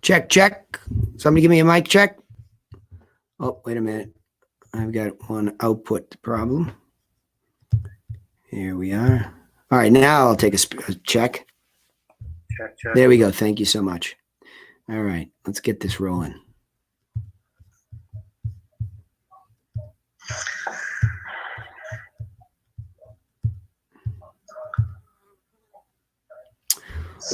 Check, check. Somebody give me a mic check. Oh, wait a minute. I've got one output problem. Here we are. All right, now I'll take a check. Check, check. There we go. Thank you so much. All right, let's get this rolling.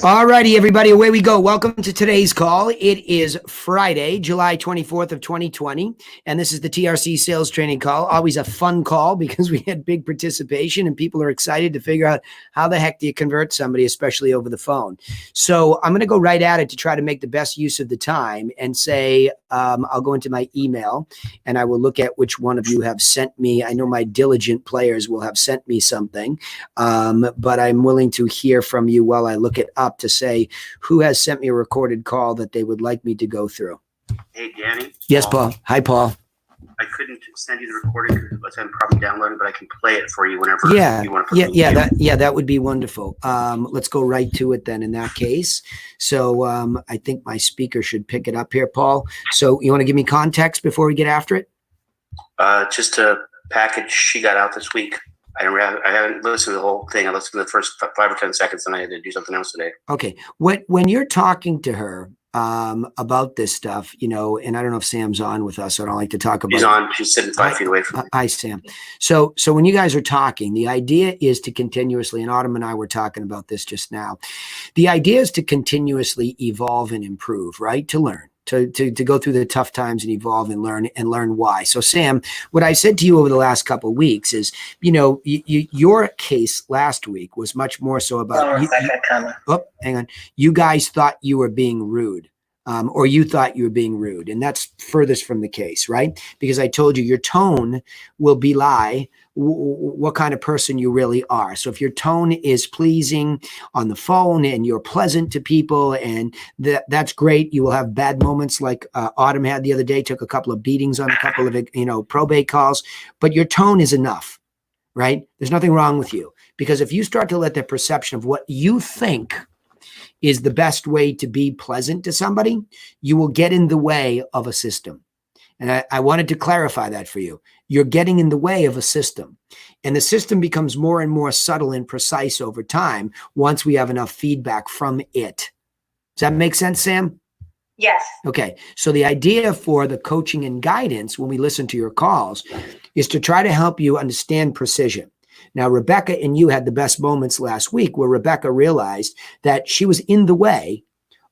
All righty, everybody, away we go. Welcome to today's call. It is Friday, July 24th of 2020, and this is the TRC sales training call. Always a fun call because we had big participation and people are excited to figure out how the heck do you convert somebody, especially over the phone. So I'm going to go right at it to try to make the best use of the time and say, I'll go into my email and I will look at which one of you have sent me. I know my diligent players will have sent me something, but I'm willing to hear from you while I look it up to say who has sent me a recorded call that they would like me to go through. Hey, Danny. Yes, Paul. Hi, Paul. I couldn't send you the recording because I'm probably downloading, but I can play it for you whenever you want to put it. That would be wonderful. Let's go right to it then in that case. So I think my speaker should pick it up here, Paul. So you want to give me context before we get after it? Just a package she got out this week. I haven't listened to the whole thing. I listened to the first 5 or 10 seconds, and I had to do something else today. Okay. When you're talking to her about this stuff, you know, and I don't know if Sam's on with us. So I don't like to talk about. She's on. She's sitting 5 feet away from me. Hi, Sam. So when you guys are talking, the idea is to continuously, and Autumn and I were talking about this just now. The idea is to continuously evolve and improve, right? To learn. To go through the tough times and evolve and learn why. So Sam, what I said to you over the last couple of weeks is, you know, your case last week was much more so about, hang on. You guys thought you were being rude. Or you thought you were being rude. And that's furthest from the case, right? Because I told you your tone will belie what kind of person you really are. So if your tone is pleasing on the phone and you're pleasant to people, and that's great. You will have bad moments like Autumn had the other day, took a couple of beatings on a couple of, you know, probate calls, but your tone is enough, right? There's nothing wrong with you. Because if you start to let the perception of what you think is the best way to be pleasant to somebody, you will get in the way of a system. And I wanted to clarify that for you. You're getting in the way of a system. And the system becomes more and more subtle and precise over time once we have enough feedback from it. Does that make sense, Sam? Yes. Okay. So the idea for the coaching and guidance when we listen to your calls is to try to help you understand precision. Now, Rebecca and you had the best moments last week where Rebecca realized that she was in the way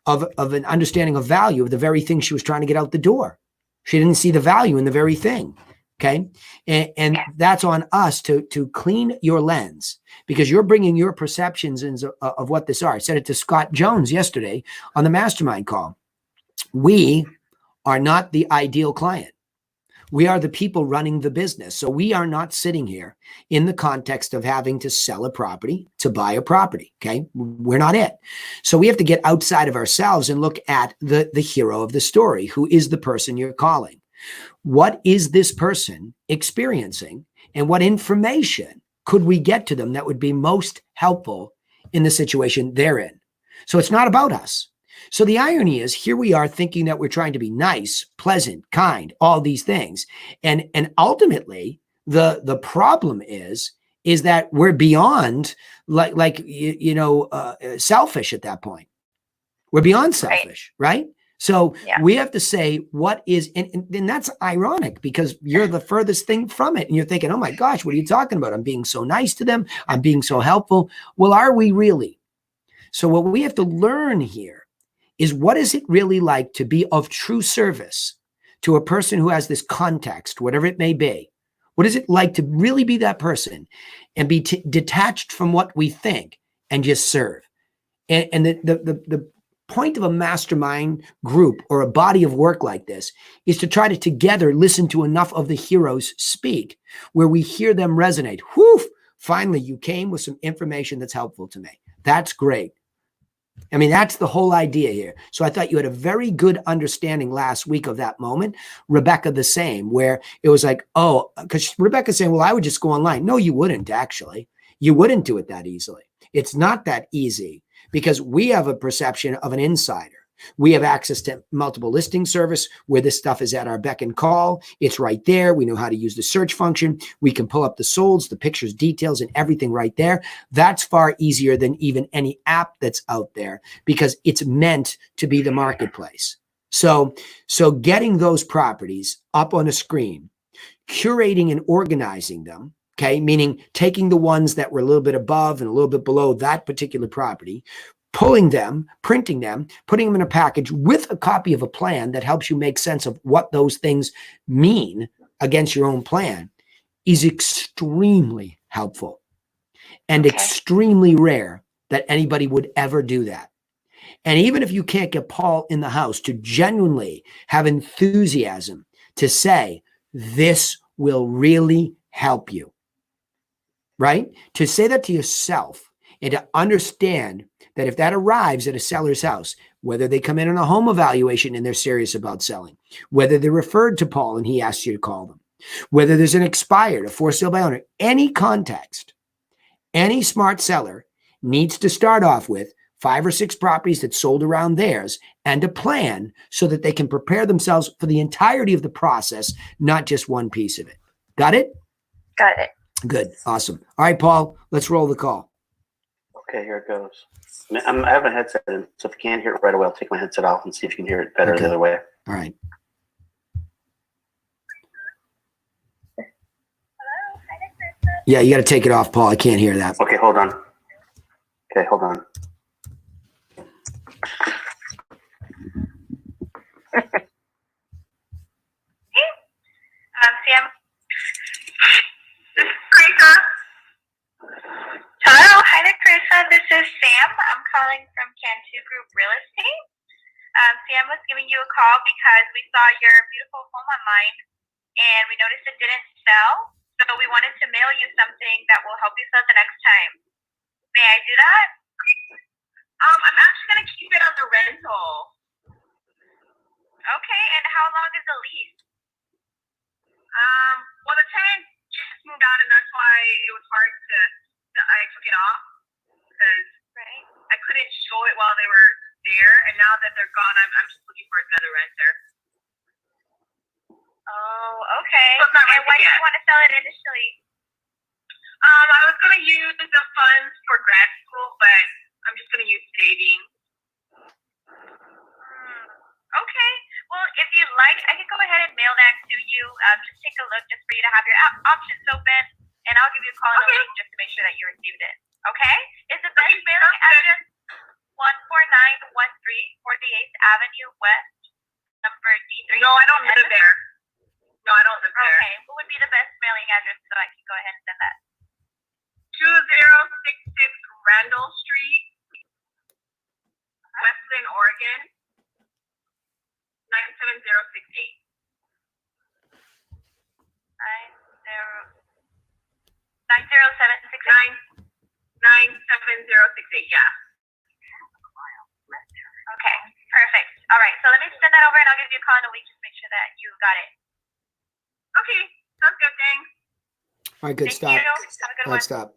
of an understanding of value of the very thing she was trying to get out the door. She didn't see the value in the very thing. Okay. And that's on us to clean your lens because you're bringing your perceptions of what this are. I said it to Scott Jones yesterday on the mastermind call. We are not the ideal client. We are the people running the business. So we are not sitting here in the context of having to sell a property to buy a property. Okay. We're not it. So we have to get outside of ourselves and look at the hero of the story, who is the person you're calling. What is this person experiencing and what information could we get to them that would be most helpful in the situation they're in? So it's not about us. So the irony is here we are thinking that we're trying to be nice, pleasant, kind, all these things. And ultimately the problem is that we're beyond selfish at that point. We're beyond selfish, right? So we have to say what is, and that's ironic because you're the furthest thing from it. And you're thinking, oh my gosh, what are you talking about? I'm being so nice to them. I'm being so helpful. Well, are we really? So what we have to learn here is what is it really like to be of true service to a person who has this context, whatever it may be? What is it like to really be that person and be detached from what we think and just serve? And the point of a mastermind group or a body of work like this is to try to together listen to enough of the heroes speak where we hear them resonate. Whew, finally, you came with some information that's helpful to me. That's great. I mean, that's the whole idea here. So I thought you had a very good understanding last week of that moment. Rebecca, the same, where it was like, oh, because Rebecca's saying, well, I would just go online. No, you wouldn't actually. You wouldn't do it that easily. It's not that easy because we have a perception of an insider. We have access to multiple listing service where this stuff is at our beck and call. It's right there. We know how to use the search function. We can pull up the solds, the pictures, details, and everything right there. That's far easier than even any app that's out there because it's meant to be the marketplace. So getting those properties up on a screen, curating and organizing them, okay, meaning taking the ones that were a little bit above and a little bit below that particular property, pulling them, printing them, putting them in a package with a copy of a plan that helps you make sense of what those things mean against your own plan is extremely helpful and extremely rare that anybody would ever do that. And even if you can't get Paul in the house to genuinely have enthusiasm to say, this will really help you, right? To say that to yourself and to understand that if that arrives at a seller's house, whether they come in on a home evaluation and they're serious about selling, whether they're referred to Paul and he asks you to call them, whether there's an expired, a for sale by owner, any context, any smart seller needs to start off with 5 or 6 properties that sold around theirs and a plan so that they can prepare themselves for the entirety of the process, not just one piece of it. Got it? Got it. Good. Awesome. All right, Paul, let's roll the call. Okay, here it goes. I have a headset in, so if you can't hear it right away, I'll take my headset off and see if you can hear it better the other way. All right. Yeah, you got to take it off, Paul. I can't hear that. Okay, hold on. Okay, hold on. Sam. This is Teresa. Hello, hi there, Teresa. This is Sam. I'm calling from Cantu Group Real Estate. Sam was giving you a call because we saw your beautiful home online and we noticed it didn't sell. So we wanted to mail you something that will help you sell the next time. May I do that? I'm actually going to keep it on the rental. Okay, and how long is the lease? Well, the tenant just moved out, and that's why it was hard I took it off because I couldn't show it while they were there, and now that they're gone, I'm just looking for another renter. Oh, okay. So and why did you want to sell it initially? I was going to use the funds for grad school, but I'm just going to use savings. Okay. Well, if you'd like, I can go ahead and mail that to you. Just take a look just for you to have your options open, and I'll give you a call in a week just to make sure that you received it. Okay? Is the best mailing address 14913 48th Avenue West, number D3? No, I don't live there. No, I don't live there. Okay. What would be the best mailing address so I can go ahead and send that? 2066 Randall Street, Weston, Oregon, 97068. 97068, yeah. Okay, perfect. All right, so let me send that over and I'll give you a call in a week just to make sure that you got it. Okay, sounds good, thanks. All right, good. Stop. Have a good one. Stop.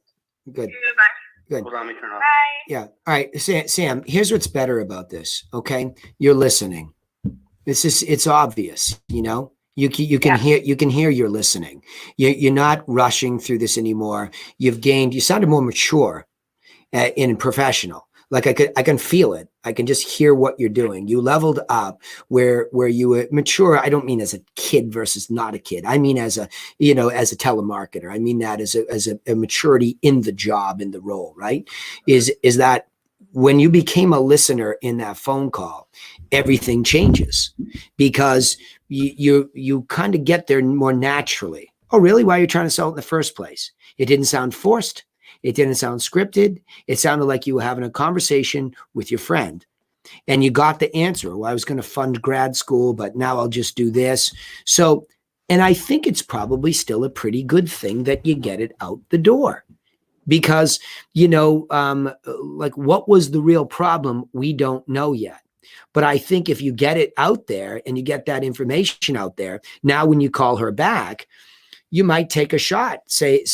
Good. Bye. Good. Hold on, let me turn it off. Bye. Yeah. All right, Sam, here's what's better about this, okay? You're listening. It's obvious, you know? You can hear you're listening. You're not rushing through this anymore. You sounded more mature and professional. Like I can feel it. I can just hear what you're doing. You leveled up where you were mature. I don't mean as a kid versus not a kid. I mean as a telemarketer. I mean that as a maturity in the job, in the role, right? Is that when you became a listener in that phone call, everything changes because you kind of get there more naturally. Oh, really? Why are you trying to sell it in the first place? It didn't sound forced. It didn't sound scripted. It sounded like you were having a conversation with your friend and you got the answer. Well, I was going to fund grad school, but now I'll just do this. So, and I think it's probably still a pretty good thing that you get it out the door because, like what was the real problem? We don't know yet. But I think if you get it out there and you get that information out there, now when you call her back, you might take a shot, say,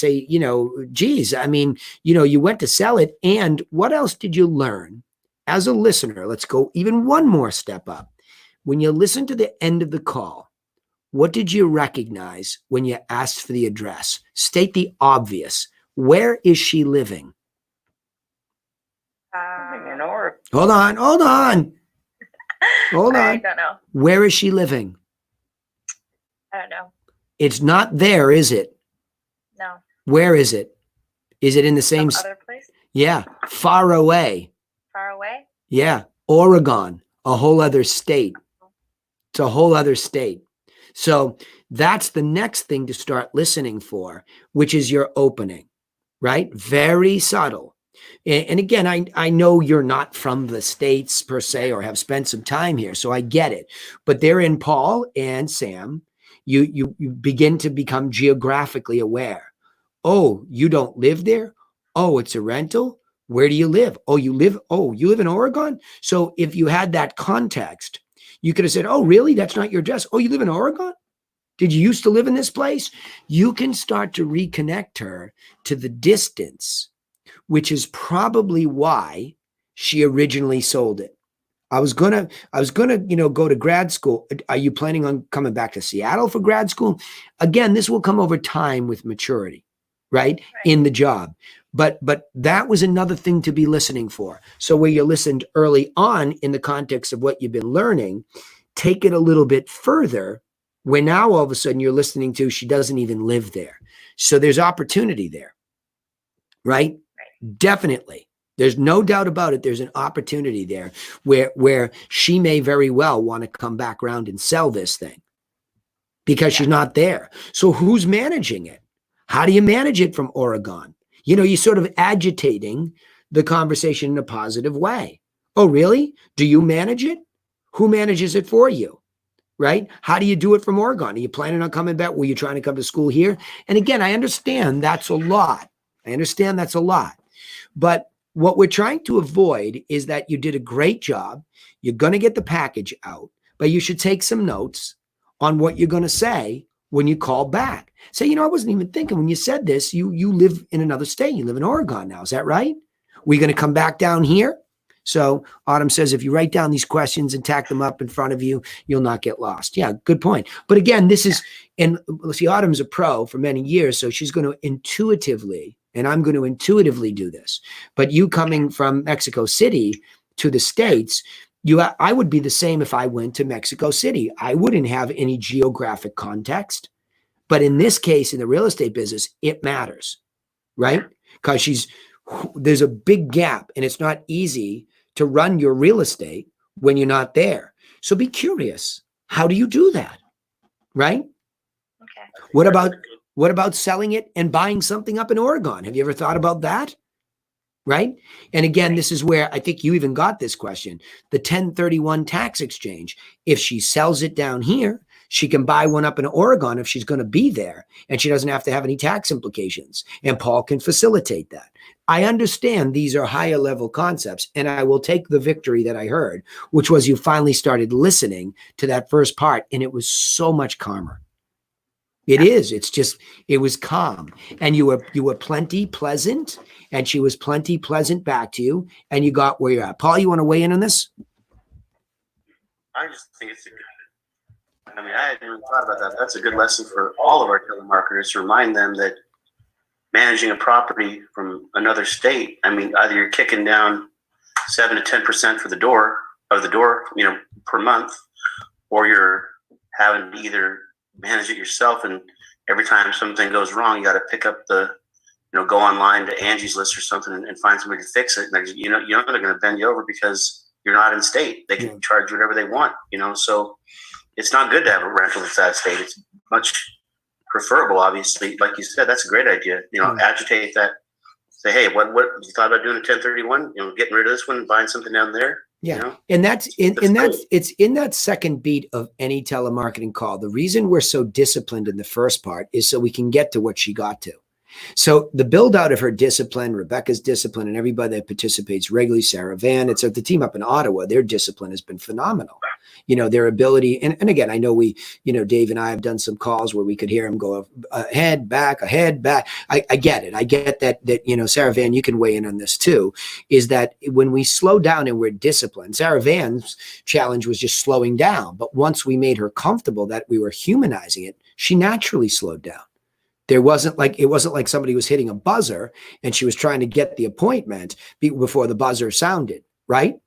geez, I mean, you went to sell it. And what else did you learn as a listener, let's go even one more step up. When you listen to the end of the call, what did you recognize when you asked for the address? State the obvious. Where is she living? Hold on. Hold on. I don't know. Where is she living? I don't know. It's not there, is it? No. Where is it? Is it in the same? Some other place? Yeah. Far away. Far away? Yeah. Oregon, a whole other state. It's a whole other state. So that's the next thing to start listening for, which is your opening, right? Very subtle. And again, I know you're not from the States per se or have spent some time here, so I get it. But therein, Paul and Sam, you begin to become geographically aware. Oh, you don't live there? Oh, it's a rental? Where do you live? Oh, you live in Oregon? So if you had that context, you could have said, oh, really? That's not your address. Oh, you live in Oregon? Did you used to live in this place? You can start to reconnect her to the distance, which is probably why she originally sold it. I was gonna, go to grad school. Are you planning on coming back to Seattle for grad school? Again, this will come over time with maturity, right? In the job. But that was another thing to be listening for. So where you listened early on in the context of what you've been learning, take it a little bit further, where now all of a sudden you're listening to, she doesn't even live there. So there's opportunity there, right? Definitely. There's no doubt about it. There's an opportunity there where she may very well want to come back around and sell this thing because she's not there. So who's managing it? How do you manage it from Oregon? You're sort of agitating the conversation in a positive way. Oh, really? Do you manage it? Who manages it for you? Right? How do you do it from Oregon? Are you planning on coming back? Were you trying to come to school here? And again, I understand that's a lot. But what we're trying to avoid is that you did a great job. You're going to get the package out, but you should take some notes on what you're going to say when you call back. Say, I wasn't even thinking when you said this, you live in another state. You live in Oregon now. Is that right? We're going to come back down here? So Autumn says, if you write down these questions and tack them up in front of you, you'll not get lost. Yeah, good point. But again, this is, and see, Autumn's a pro for many years, so she's going to intuitively, and I'm going to intuitively do this. But you coming from Mexico City to the States, I would be the same if I went to Mexico City. I wouldn't have any geographic context. But in this case, in the real estate business, it matters, right? Because there's a big gap, and it's not easy to run your real estate when you're not there. So be curious. How do you do that? Right? Okay. What about selling it and buying something up in Oregon? Have you ever thought about that? Right? And again, this is where I think you even got this question, the 1031 tax exchange. If she sells it down here, she can buy one up in Oregon if she's going to be there, and she doesn't have to have any tax implications. And Paul can facilitate that. I understand these are higher level concepts, and I will take the victory that I heard, which was you finally started listening to that first part, and it was so much calmer. It is. It's just, it was calm, and you were plenty pleasant, and she was plenty pleasant back to you, and you got where you're at. Paul, you want to weigh in on this? I just think it's I hadn't even thought about that. That's a good lesson for all of our telemarketers to remind them that managing a property from another state, either you're kicking down 7 to 10% for the door, per month, or you're having to either manage it yourself, and every time something goes wrong, you got to pick up go online to Angie's List or something and find somebody to fix it. And you're not going to bend you over because you're not in state. They can charge whatever they want, so it's not good to have a rental that's out of state. It's much preferable, obviously. Like you said, that's a great idea. Agitate that. Say, hey, what you thought about doing a 1031? Getting rid of this one and buying something down there. Yeah. And that's it's in that second beat of any telemarketing call. The reason we're so disciplined in the first part is so we can get to what she got to. So the build out of her discipline, Rebecca's discipline, and everybody that participates regularly, Sarah Van, it's the team up in Ottawa, their discipline has been phenomenal. You know, their ability, and again, I know we, you know, Dave and I have done some calls where we could hear him go ahead, back. I get it. I get that, you know, Sarah Van, you can weigh in on this too, is that when we slow down and we're disciplined, Sarah Van's challenge was just slowing down. But once we made her comfortable that we were humanizing it, she naturally slowed down. It wasn't like somebody was hitting a buzzer and she was trying to get the appointment before the buzzer sounded, right?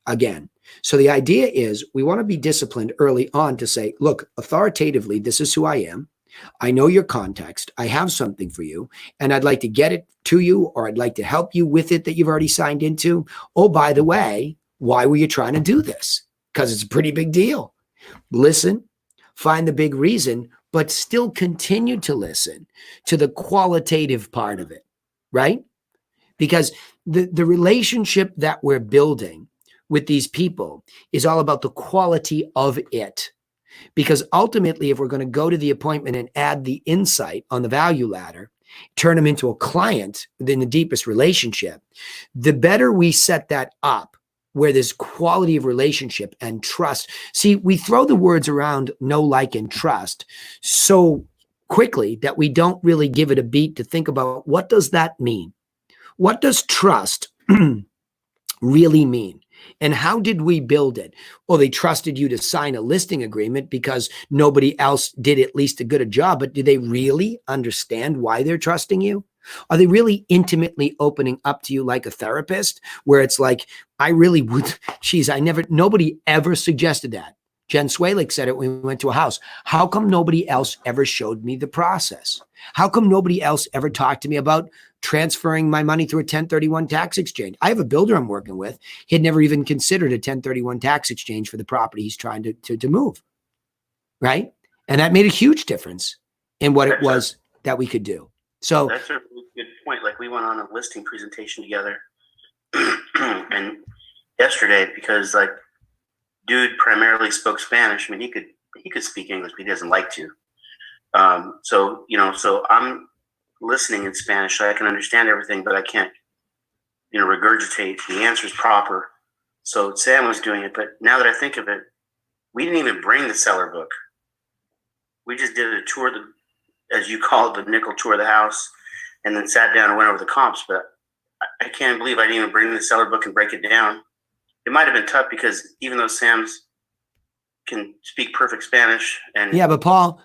Again. So the idea is we want to be disciplined early on to say, look, authoritatively, this is who I am. I know your context. I have something for you, and I'd like to get it to you, or I'd like to help you with it that you've already signed into. Oh, by the way, why were you trying to do this? Because it's a pretty big deal. Listen, find the big reason, but still continue to listen to the qualitative part of it, right? Because the relationship that we're building with these people is all about the quality of it. Because ultimately, if we're going to go to the appointment and add the insight on the value ladder, turn them into a client within the deepest relationship, the better we set that up, where there's quality of relationship and trust. See, we throw the words around know, like, and trust so quickly that we don't really give it a beat to think about what does that mean? What does trust really mean? And how did we build it? Well, they trusted you to sign a listing agreement because nobody else did at least as good a job. But do they really understand why they're trusting you? Are they really intimately opening up to you like a therapist, where it's like, I really would, nobody ever suggested that. Jen Swalick said it when we went to a house. How come nobody else ever showed me the process? How come nobody else ever talked to me about transferring my money through a 1031 tax exchange? I have a builder I'm working with. He had never even considered a 1031 tax exchange for the property he's trying to move, right? And that made a huge difference in what it was that we could do. So that's a really good point. Like, we went on a listing presentation together and yesterday, because like dude primarily spoke Spanish. I mean, he could speak English, but he doesn't like to. So I'm listening in Spanish, so I can understand everything, but I can't, regurgitate the answers proper. So Sam was doing it, but now that I think of it, we didn't even bring the seller book. We just did a tour, as you call it, the nickel tour of the house, and then sat down and went over the comps. But I can't believe I didn't even bring the seller book and break it down. It might have been tough because even though Sam's can speak perfect Spanish, and yeah, but Paul,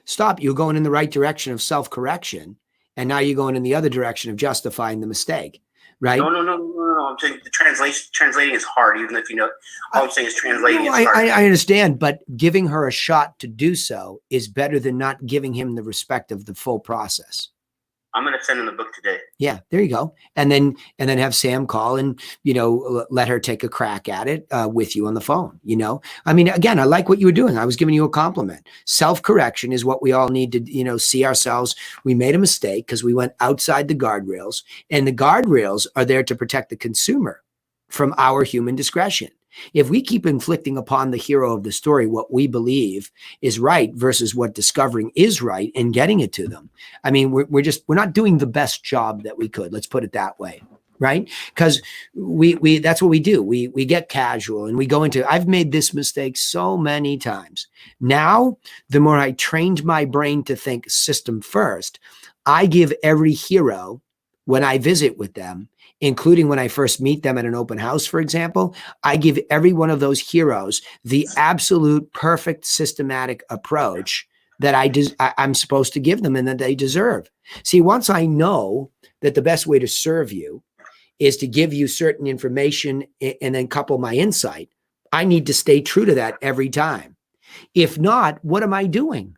stop. You're going in the right direction of self-correction, and now you're going in the other direction of justifying the mistake, right? No. I'm saying the translating is hard, even if all I'm saying is translating is hard. I understand, but giving her a shot to do so is better than not giving him the respect of the full process. I'm going to send him the book today. Yeah, there you go. And then have Sam call and, let her take a crack at it with you on the phone, I mean, again, I like what you were doing. I was giving you a compliment. Self-correction is what we all need to, see ourselves. We made a mistake because we went outside the guardrails, and the guardrails are there to protect the consumer from our human discretion. If we keep inflicting upon the hero of the story what we believe is right versus what discovering is right and getting it to them, I mean, we're not doing the best job that we could. Let's put it that way, right? Because we that's what we do. We get casual and we go into. I've made this mistake so many times. Now, the more I trained my brain to think system first, I give every hero when I visit with them, including when I first meet them at an open house, for example, I give every one of those heroes the absolute perfect systematic approach that I'm supposed to give them and that they deserve. See, once I know that the best way to serve you is to give you certain information and then couple my insight, I need to stay true to that every time. If not, what am I doing?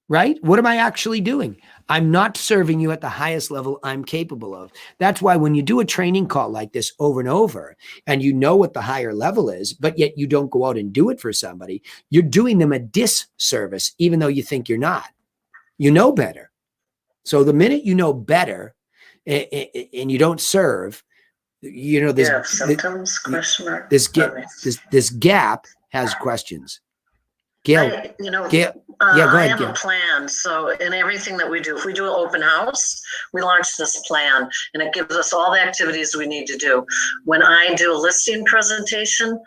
Right? What am I actually doing? I'm not serving you at the highest level I'm capable of. That's why when you do a training call like this over and over, and you know what the higher level is, but yet you don't go out and do it for somebody, you're doing them a disservice, even though you think you're not. You know better. So the minute you know better and you don't serve, symptoms, question mark. This gap has questions. Gail, Yeah, go I ahead, have a Gail. plan. So in everything that we do, if we do an open house, we launch this plan and it gives us all the activities we need to do. When I do a listing presentation,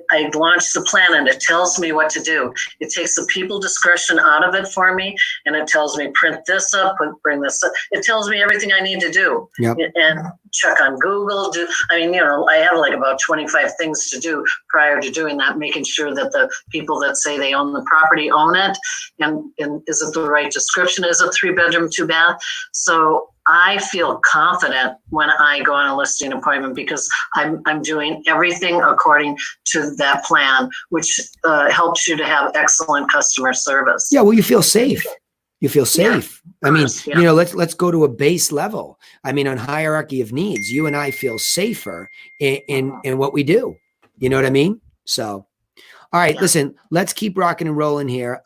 I launch the plan and it tells me what to do. It takes the people discretion out of it for me, and it tells me print this up, bring this up. It tells me everything I need to do. Yep. And check on Google. I have like about 25 things to do prior to doing that, making sure that the people that say they own the property own it, and is it the right description? Is it 3-bedroom, 2-bath? So I feel confident when I go on a listing appointment because I'm doing everything according to that plan, which helps you to have excellent customer service. Yeah, well, you feel safe. You feel safe. I mean, yeah. let's go to a base level. I mean, on hierarchy of needs, you and I feel safer in what we do. You know what I mean? So, all right, listen, let's keep rocking and rolling here.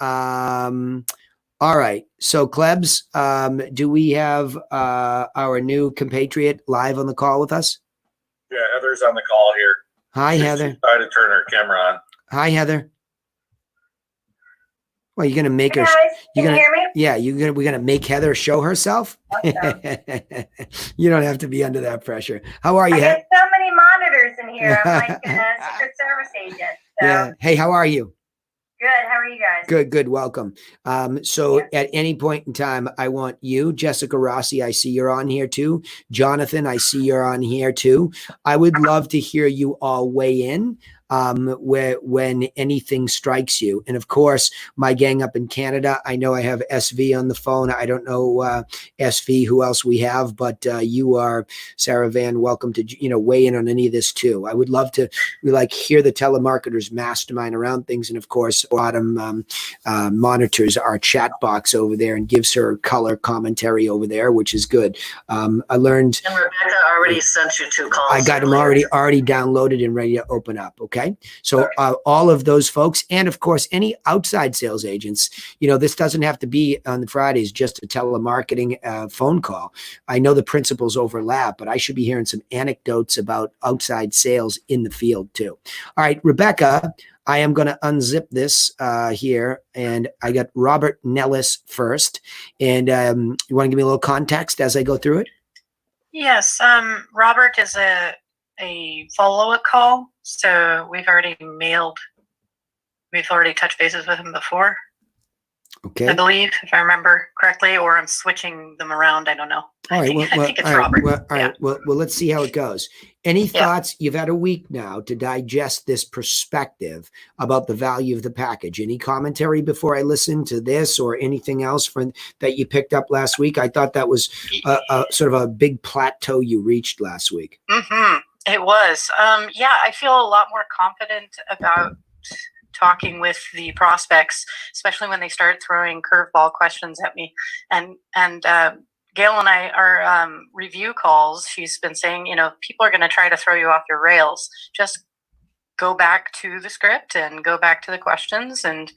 All right. So Klebs, do we have our new compatriot live on the call with us? Yeah, Heather's on the call here. Hi, Heather. She's trying to turn her camera on. Hi, Heather. Well, you're gonna make Hey her. guys, You're can gonna. you hear me? Yeah, we're gonna make Heather show herself. Awesome. You don't have to be under that pressure. How are you? I got so many monitors in here. I'm like a Secret Service agent. So Yeah. Hey, how are you? good. How are you guys? Good. Welcome. So at any point in time, I want you, Jessica Rossi, I see you're on here too. Jonathan, I see you're on here too. I would love to hear you all weigh in when anything strikes you. And of course, my gang up in Canada, I know I have SV on the phone. I don't know SV, who else we have, but you are, Sarah Van, welcome to, weigh in on any of this too. I would love to hear the telemarketers mastermind around things. And of course, Autumn monitors our chat box over there and gives her color commentary over there, which is good. I learned. And Rebecca already sent you 2 calls. I got them already downloaded and ready to open up. Okay. So all of those folks, and of course, any outside sales agents, this doesn't have to be on the Fridays, just a telemarketing phone call. I know the principles overlap, but I should be hearing some anecdotes about outside sales in the field too. All right, Rebecca, I am going to unzip this here, and I got Robert Nellis first. And you want to give me a little context as I go through it? Yes, Robert is a follow-up call. So we've already touched bases with him before. Okay. I believe, if I remember correctly, or I'm switching them around. I don't know. All right. I think it's Robert. All right. Well, let's see how it goes. Any thoughts? You've had a week now to digest this perspective about the value of the package. Any commentary before I listen to this or anything else that you picked up last week? I thought that was a sort of a big plateau you reached last week. Mm-hmm. It was. I feel a lot more confident about talking with the prospects, especially when they start throwing curveball questions at me. And Gail and I, our review calls, she's been saying, people are going to try to throw you off your rails. Just go back to the script and go back to the questions and,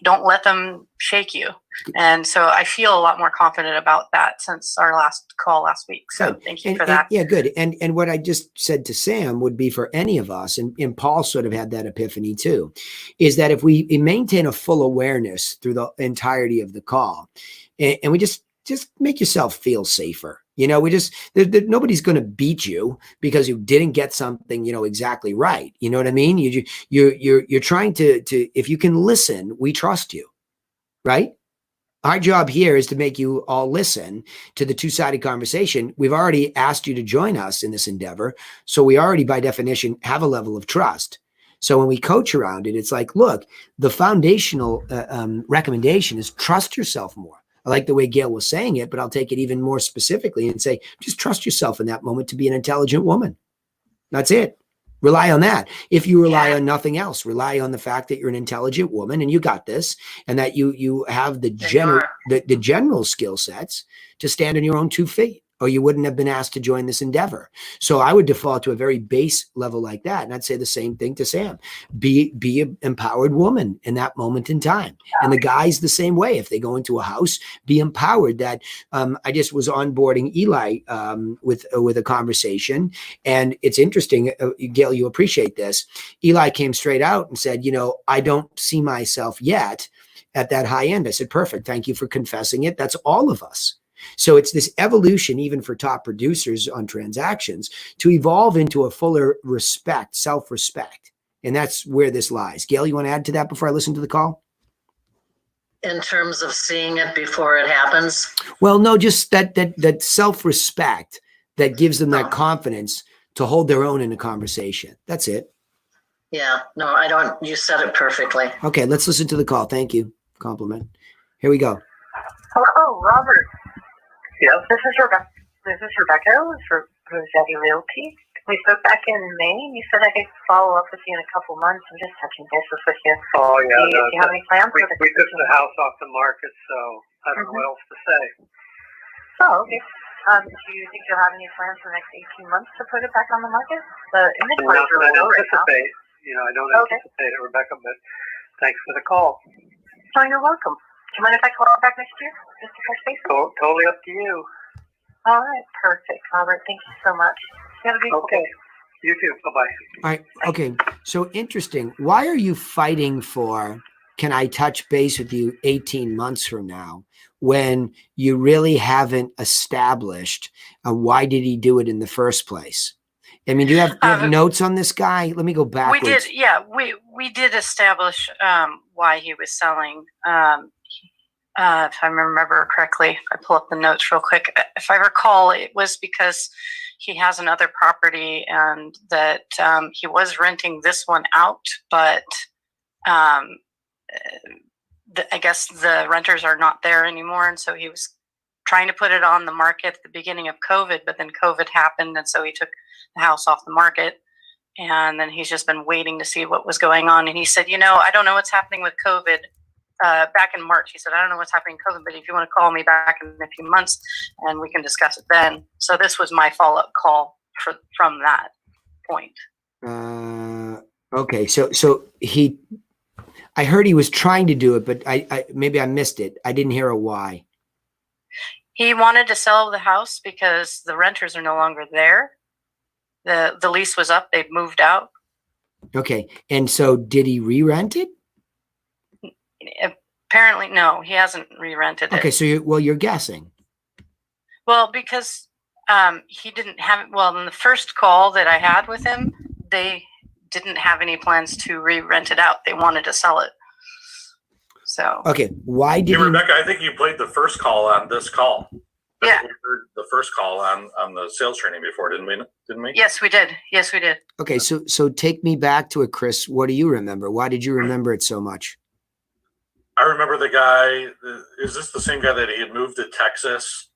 don't let them shake you. And so I feel a lot more confident about that since our last call last week. So thank you for that. Yeah, good. And what I just said to Sam would be for any of us, and Paul sort of had that epiphany too, is that if we maintain a full awareness through the entirety of the call, and we just make yourself feel safer. Nobody's going to beat you because you didn't get something, exactly right. You know what I mean? You're trying to, if you can listen, we trust you, right? Our job here is to make you all listen to the two-sided conversation. We've already asked you to join us in this endeavor. So we already, by definition, have a level of trust. So when we coach around it, it's like, look, the foundational recommendation is trust yourself more. I like the way Gail was saying it, but I'll take it even more specifically and say, just trust yourself in that moment to be an intelligent woman. That's it. Rely on that. If you rely on nothing else, rely on the fact that you're an intelligent woman and you got this, and that you have the general skill sets to stand on your own 2 feet. or you wouldn't have been asked to join this endeavor. So I would default to a very base level like that. And I'd say the same thing to Sam. Be an empowered woman in that moment in time. And the guys the same way. If they go into a house, be empowered. That I just was onboarding Eli with a conversation. And it's interesting, Gail, you appreciate this. Eli came straight out and said, I don't see myself yet at that high end. I said, perfect. Thank you for confessing it. That's all of us. So it's this evolution, even for top producers on transactions, to evolve into a fuller respect, self-respect. And that's where this lies. Gail, you want to add to that before I listen to the call? In terms of seeing it before it happens? Well, no, just that self-respect that gives them that confidence to hold their own in a conversation. That's it. Yeah, no, I don't. You said it perfectly. Okay, let's listen to the call. Thank you. Compliment. Here we go. Hello, Robert. Yes. This is Rebecca for Rossetti Realty. We spoke back in May, and you said I could follow up with you in a couple months. I'm just touching bases with you. Oh, yeah. Do you have any plans? We took the house off the market, so I don't know what else to say. Oh, okay. Do you think you'll have any plans for the next 18 months to put it back on the market? The inventory is really low right now. I don't anticipate it, Rebecca, but thanks for the call. Oh, you're welcome. Do you mind if I call back next year? Just to touch base? Totally up to you. All right, perfect, Robert. Thank you so much. You have a beautiful day. You too. Bye-bye. All right. Okay. So interesting. Why are you fighting for, can I touch base with you 18 months from now, when you really haven't established why did he do it in the first place? I mean, do you have notes on this guy? Let me go backwards. We did. Yeah, we did establish why he was selling. If I remember correctly, if I pull up the notes real quick, if I recall, it was because he has another property and that he was renting this one out, but I guess the renters are not there anymore. And so he was trying to put it on the market at the beginning of COVID, but then COVID happened. And so he took the house off the market. And then he's just been waiting to see what was going on. And he said, I don't know what's happening with COVID. Back in March, he said, I don't know what's happening in COVID, but if you want to call me back in a few months and we can discuss it then. So this was my follow-up call from that point. Okay. So I heard he was trying to do it, but I maybe I missed it. I didn't hear a why. He wanted to sell the house because the renters are no longer there. The lease was up. They'd moved out. Okay. And so did he re-rent it? Apparently, no, he hasn't re-rented it. Okay, so you're guessing. Well, because he didn't have, in the first call that I had with him, they didn't have any plans to re-rent it out. They wanted to sell it. So. Okay, why did Rebecca, I think you played the first call on this call. Yeah. We heard the first call on the sales training before, didn't we? Yes, we did. Okay, so take me back to it, Chris. What do you remember? Why did you remember it so much? I remember the guy. Is this the same guy that he had moved to Texas,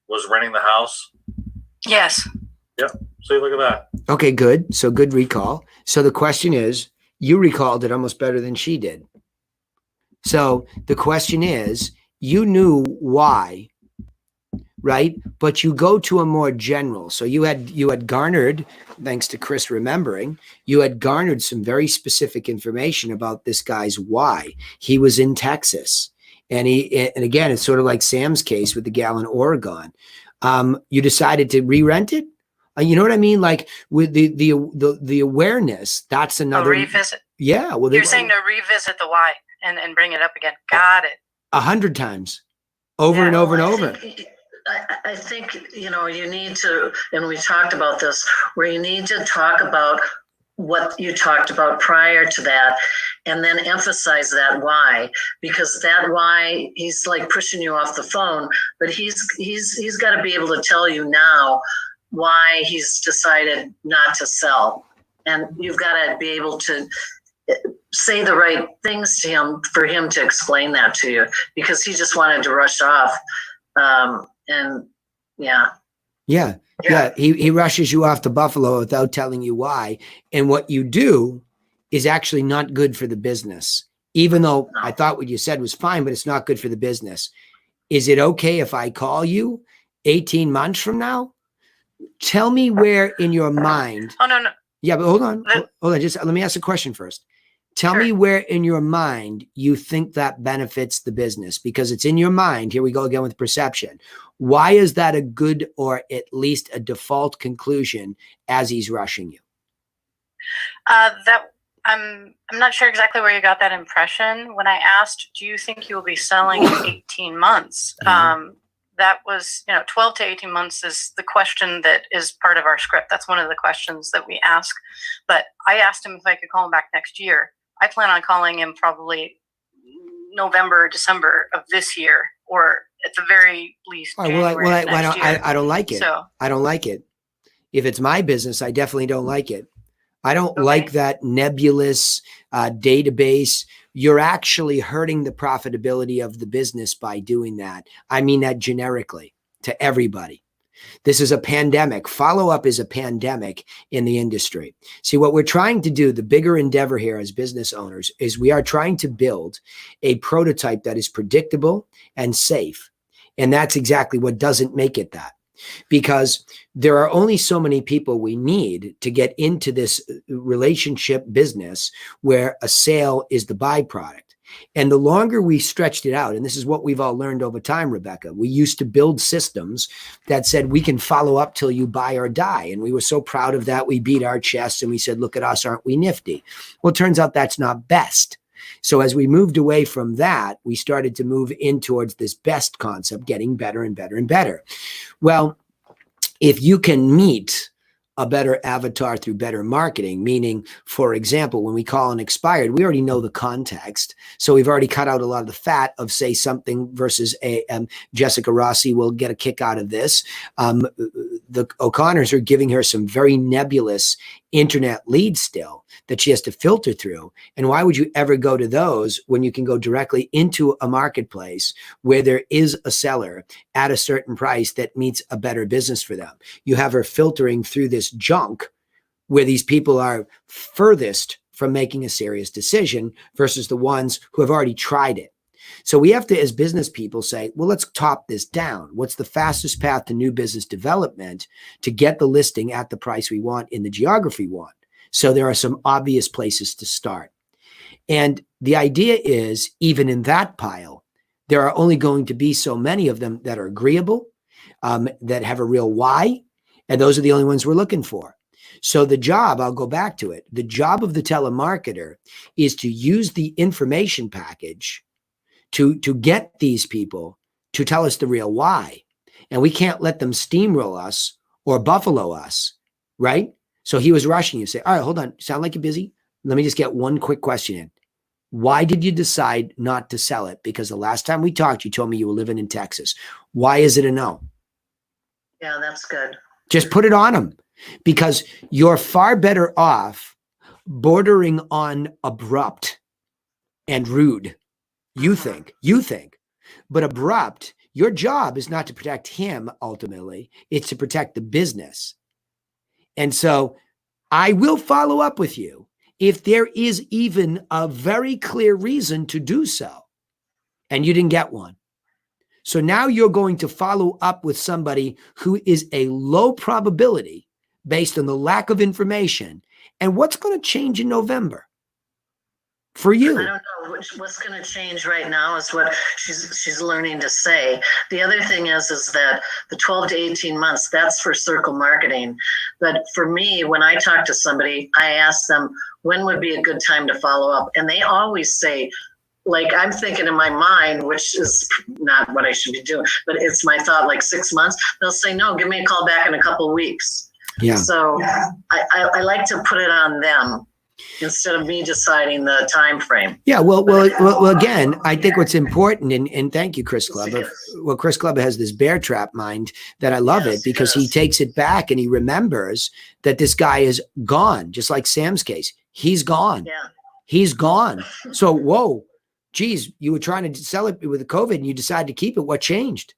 was renting the house? Yes. Yep. See, look at that. Okay, good. So good recall. So the question is, you recalled it almost better than she did. So the question is, you knew why, right? But you go to a more general. So you had garnered, thanks to Chris remembering, you had garnered some very specific information about this guy's why. He was in Texas. And again, it's sort of like Sam's case with the gal in Oregon. You decided to re-rent it? You know what I mean? Like with the awareness, that's another revisit. Yeah. Well, you're saying to revisit the why and bring it up again. Got it. 100 times over and over and over. I think, you need to, and we talked about this, where you need to talk about what you talked about prior to that and then emphasize that why, because that why, he's like pushing you off the phone, but he's got to be able to tell you now why he's decided not to sell. And you've got to be able to say the right things to him for him to explain that to you, because he just wanted to rush off. He rushes you off to Buffalo without telling you why. And what you do is actually not good for the business, even though I thought what you said was fine, but it's not good for the business. Is it okay if I call you 18 months from now, tell me where in your mind. Oh, no. Yeah, but hold on. Hold on. Just let me ask a question first. Tell me where in your mind you think that benefits the business, because it's in your mind. Here we go again with perception. Why is that a good or at least a default conclusion as he's rushing you? I'm not sure exactly where you got that impression. When I asked, do you think you will be selling in 18 months? That was, 12 to 18 months is the question that is part of our script. That's one of the questions that we ask. But I asked him if I could call him back next year. I plan on calling him probably November, December of this year, or at the very least January next year. I don't like it. I don't like it. If it's my business, I definitely don't like it. I don't like that nebulous database. You're actually hurting the profitability of the business by doing that. I mean that generically to everybody. This is a pandemic. Follow-up is a pandemic in the industry. See, what we're trying to do, the bigger endeavor here as business owners, is we are trying to build a prototype that is predictable and safe. And that's exactly what doesn't make it that. Because there are only so many people we need to get into this relationship business where a sale is the byproduct. And the longer we stretched it out, and this is what we've all learned over time, Rebecca, we used to build systems that said we can follow up till you buy or die. And we were so proud of that. We beat our chests and we said, look at us, aren't we nifty? Well, it turns out that's not best. So as we moved away from that, we started to move in towards this best concept, getting better and better and better. Well, if you can meet a better avatar through better marketing, meaning, for example, when we call an expired, we already know the context. So we've already cut out a lot of the fat of, say, something versus Jessica Rossi will get a kick out of this. The O'Connors are giving her some very nebulous internet leads still that she has to filter through. And why would you ever go to those when you can go directly into a marketplace where there is a seller at a certain price that meets a better business for them? You have her filtering through this junk where these people are furthest from making a serious decision versus the ones who have already tried it. So we have to, as business people, say, well, let's top this down. What's the fastest path to new business development to get the listing at the price we want in the geography we want? So there are some obvious places to start. And the idea is, even in that pile, there are only going to be so many of them that are agreeable, that have a real why, and those are the only ones we're looking for. So the job, I'll go back to it, the job of the telemarketer is to use the information package to get these people to tell us the real why. And we can't let them steamroll us or buffalo us, right? So he was rushing you. Say, all right, hold on. Sound like you're busy? Let me just get one quick question in. Why did you decide not to sell it? Because the last time we talked, you told me you were living in Texas. Why is it a no? Yeah, that's good. Just put it on them, because you're far better off bordering on abrupt and rude. You think, but abrupt, your job is not to protect him ultimately, it's to protect the business. And so I will follow up with you if there is even a very clear reason to do so, and you didn't get one. So now you're going to follow up with somebody who is a low probability based on the lack of information. And what's going to change in November for you? I don't know. What's going to change right now is what she's learning to say. The other thing is that the 12 to 18 months, that's for circle marketing. But for me, when I talk to somebody, I ask them, when would be a good time to follow up? And they always say, like, I'm thinking in my mind, which is not what I should be doing, but it's my thought, like 6 months. They'll say, no, give me a call back in a couple of weeks. Yeah. So I like to put it on them instead of me deciding the time frame. Yeah, well, again, I think what's important, and thank you, Chris Clubber. Well, Chris Clubber has this bear trap mind that I love it, because he takes it back and he remembers that this guy is gone, just like Sam's case. He's gone. Yeah. He's gone. So, whoa, geez, you were trying to sell it with the COVID and you decided to keep it. What changed?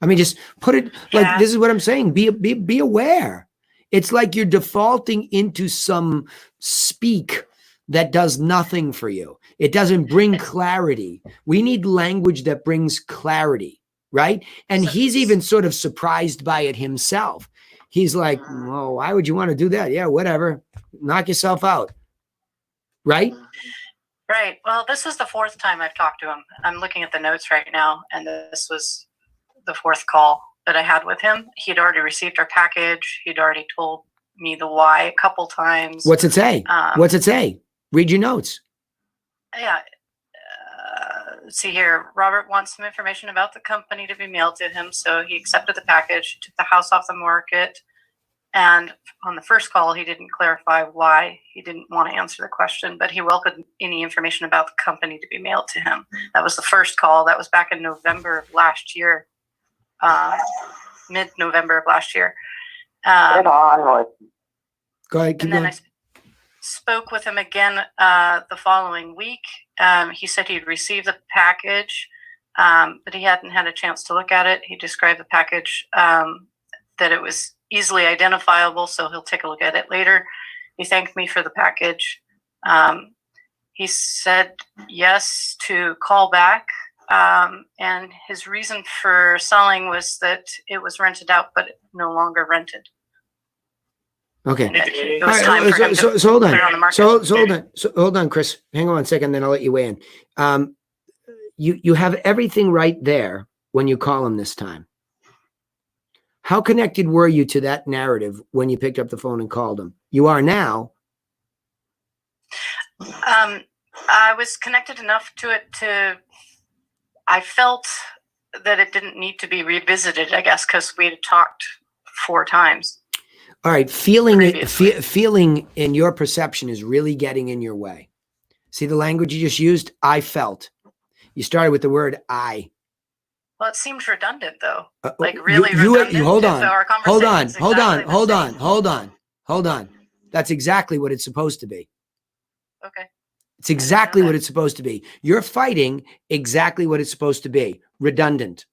I mean, just put it like, this is what I'm saying. Be aware. It's like you're defaulting into some speak that does nothing for you. It doesn't bring clarity. We need language that brings clarity, right? And he's even sort of surprised by it himself. He's like, well, why would you want to do that? Yeah, whatever. Knock yourself out. Right? Right. Well, this is the fourth time I've talked to him. I'm looking at the notes right now, and this was the fourth call that I had with him. He'd already received our package. He'd already told me the why a couple times. What's it say? What's it say? Read your notes. Yeah. Let's see here. Robert wants some information about the company to be mailed to him, so he accepted the package, took the house off the market, and on the first call, he didn't clarify why he didn't want to answer the question, but he welcomed any information about the company to be mailed to him. That was the first call. That was back in November of last year, mid-November of last year. Get on. Go ahead, keep And then going. I spoke with him again the following week. He said he'd received the package, but he hadn't had a chance to look at it. He described the package that it was easily identifiable, so he'll take a look at it later. He thanked me for the package. He said yes to call back, and his reason for selling was that it was rented out, but no longer rented. Okay. It All was right, time for him to so hold put it on on. the market. So hold on. So hold on, Chris. Hang on a second, then I'll let you weigh in. You have everything right there when you call him this time. How connected were you to that narrative when you picked up the phone and called him? You are now. I was connected enough to it I felt that it didn't need to be revisited, I guess, because we had talked 4 times. All right. Feeling in your perception is really getting in your way. See the language you just used? I felt. You started with the word I. Well, it seems redundant, though. Like really redundant. You hold on. if our Hold on. conversation's Hold on. exactly the Hold same. on. Hold on. Hold on. That's exactly what it's supposed to be. Okay. It's exactly what it's supposed to be. You're fighting exactly what it's supposed to be. Redundant.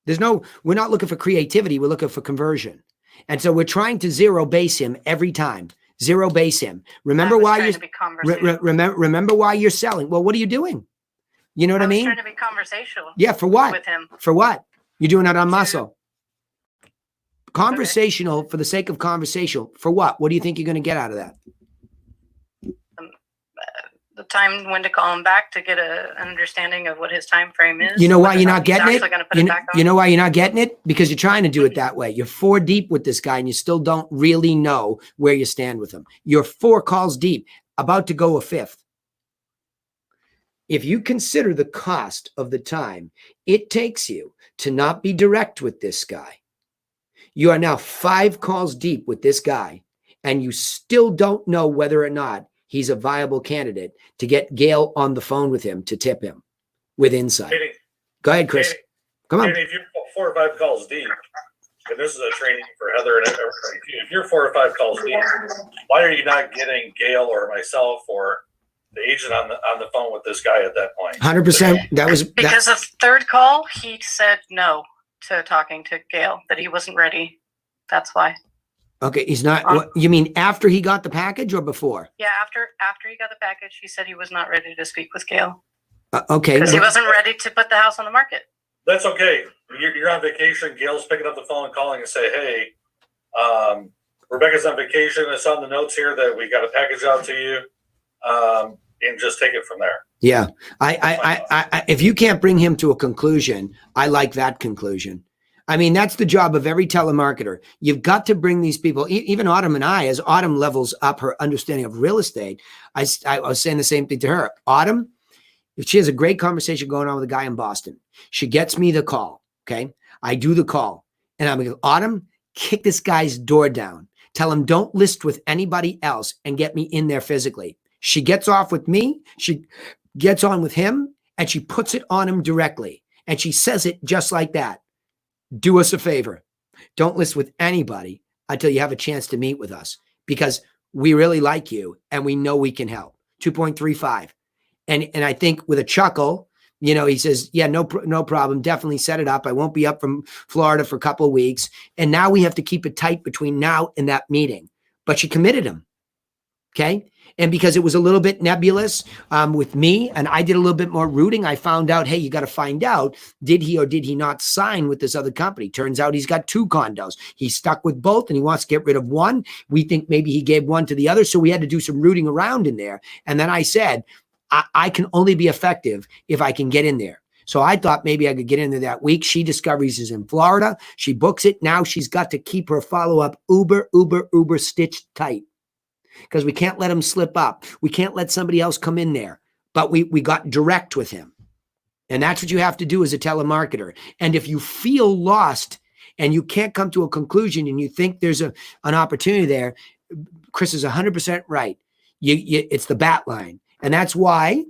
We're not looking for creativity. We're looking for conversion. And so we're trying to zero base him every time. Zero base him. Remember why remember why you're selling. Well, what are you doing? You know what I mean? I was trying to be conversational. Yeah, for what? With him. For what? You're doing that on muscle. Conversational for the sake of conversational. For what? What do you think you're going to get out of that? The time when to call him back to get an understanding of what his time frame is. You know why you're not getting it? You know why you're not getting it? Because you're trying to do it that way. You're 4 deep with this guy and you still don't really know where you stand with him. You're 4 calls deep, about to go a 5th. If you consider the cost of the time it takes you to not be direct with this guy, you are now 5 calls deep with this guy and you still don't know whether or not he's a viable candidate to get Gail on the phone with him to tip him with insight. Go ahead, Chris. Come on. If you're 4 or 5 calls deep, and this is a training for Heather and everybody, if you're 4 or 5 calls deep, why are you not getting Gail or myself or the agent on the phone with this guy at that point? 100%. Because the 3rd call, he said no to talking to Gail, that he wasn't ready. That's why. Okay, he's not. You mean after he got the package or before? Yeah, after he got the package, he said he was not ready to speak with Gail. Okay. Because he wasn't ready to put the house on the market. That's okay. You're on vacation. Gail's picking up the phone and calling and say, hey, Rebecca's on vacation. It's on the notes here that we got a package out to you. And just take it from there. Yeah. I if you can't bring him to a conclusion, I like that conclusion. I mean, that's the job of every telemarketer. You've got to bring these people, even Autumn and I, as Autumn levels up her understanding of real estate, I was saying the same thing to her. Autumn, if she has a great conversation going on with a guy in Boston, she gets me the call, okay? I do the call, and I'm like, Autumn, kick this guy's door down. Tell him don't list with anybody else and get me in there physically. She gets off with me, she gets on with him, and she puts it on him directly. And she says it just like that. Do us a favor. Don't list with anybody until you have a chance to meet with us because we really like you and we know we can help. 2.35. And I think with a chuckle, he says, yeah, no problem. Definitely set it up. I won't be up from Florida for a couple of weeks. And now we have to keep it tight between now and that meeting. But she committed him. Okay. And because it was a little bit nebulous with me, and I did a little bit more rooting, I found out, hey, you got to find out, did he or did he not sign with this other company? Turns out he's got 2 condos. He's stuck with both and he wants to get rid of one. We think maybe he gave one to the other. So we had to do some rooting around in there. And then I said, I can only be effective if I can get in there. So I thought maybe I could get in there that week. She discovers he's in Florida. She books it. Now she's got to keep her follow-up uber stitched tight, because we can't let him slip up. We can't let somebody else come in there. But we got direct with him. And that's what you have to do as a telemarketer. And if you feel lost and you can't come to a conclusion and you think there's an opportunity there, Chris is 100% right. It's the bat line. And that's why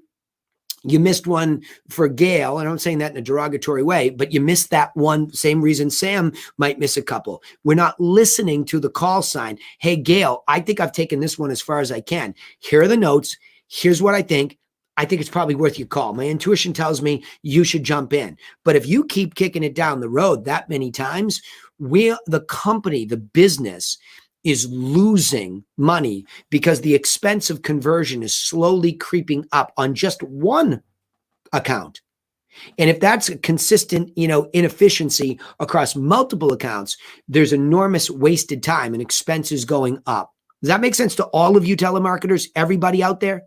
you missed one for Gail. And I'm saying that in a derogatory way, but you missed that one, same reason Sam might miss a couple. We're not listening to the call sign. Hey, Gail, I think I've taken this one as far as I can. Here are the notes. Here's what I think. I think it's probably worth your call. My intuition tells me you should jump in. But if you keep kicking it down the road that many times, the company, the business is losing money because the expense of conversion is slowly creeping up on just one account. And if that's a consistent, inefficiency across multiple accounts, there's enormous wasted time and expenses going up. Does that make sense to all of you telemarketers, everybody out there?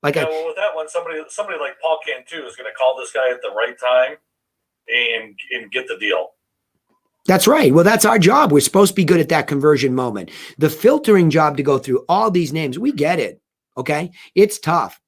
With that one, somebody like Paul Cantu is going to call this guy at the right time and get the deal. That's right. Well, that's our job. We're supposed to be good at that conversion moment. The filtering job to go through all these names, we get it. Okay. It's tough.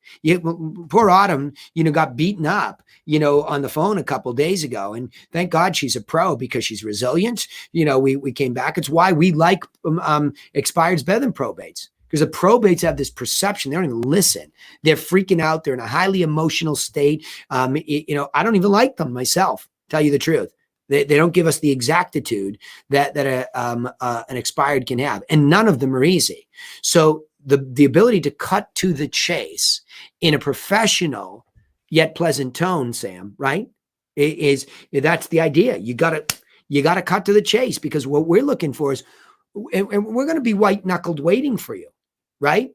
Poor Autumn, got beaten up, on the phone a couple of days ago. And thank God she's a pro because she's resilient. We came back. It's why we like expireds better than probates. Because the probates have this perception. They don't even listen. They're freaking out. They're in a highly emotional state. I don't even like them myself, tell you the truth. They don't give us the exactitude that an expired can have. And none of them are easy. So the ability to cut to the chase in a professional yet pleasant tone, Sam, right? That's the idea. You gotta cut to the chase, because what we're looking for is, and we're going to be white knuckled waiting for you, right?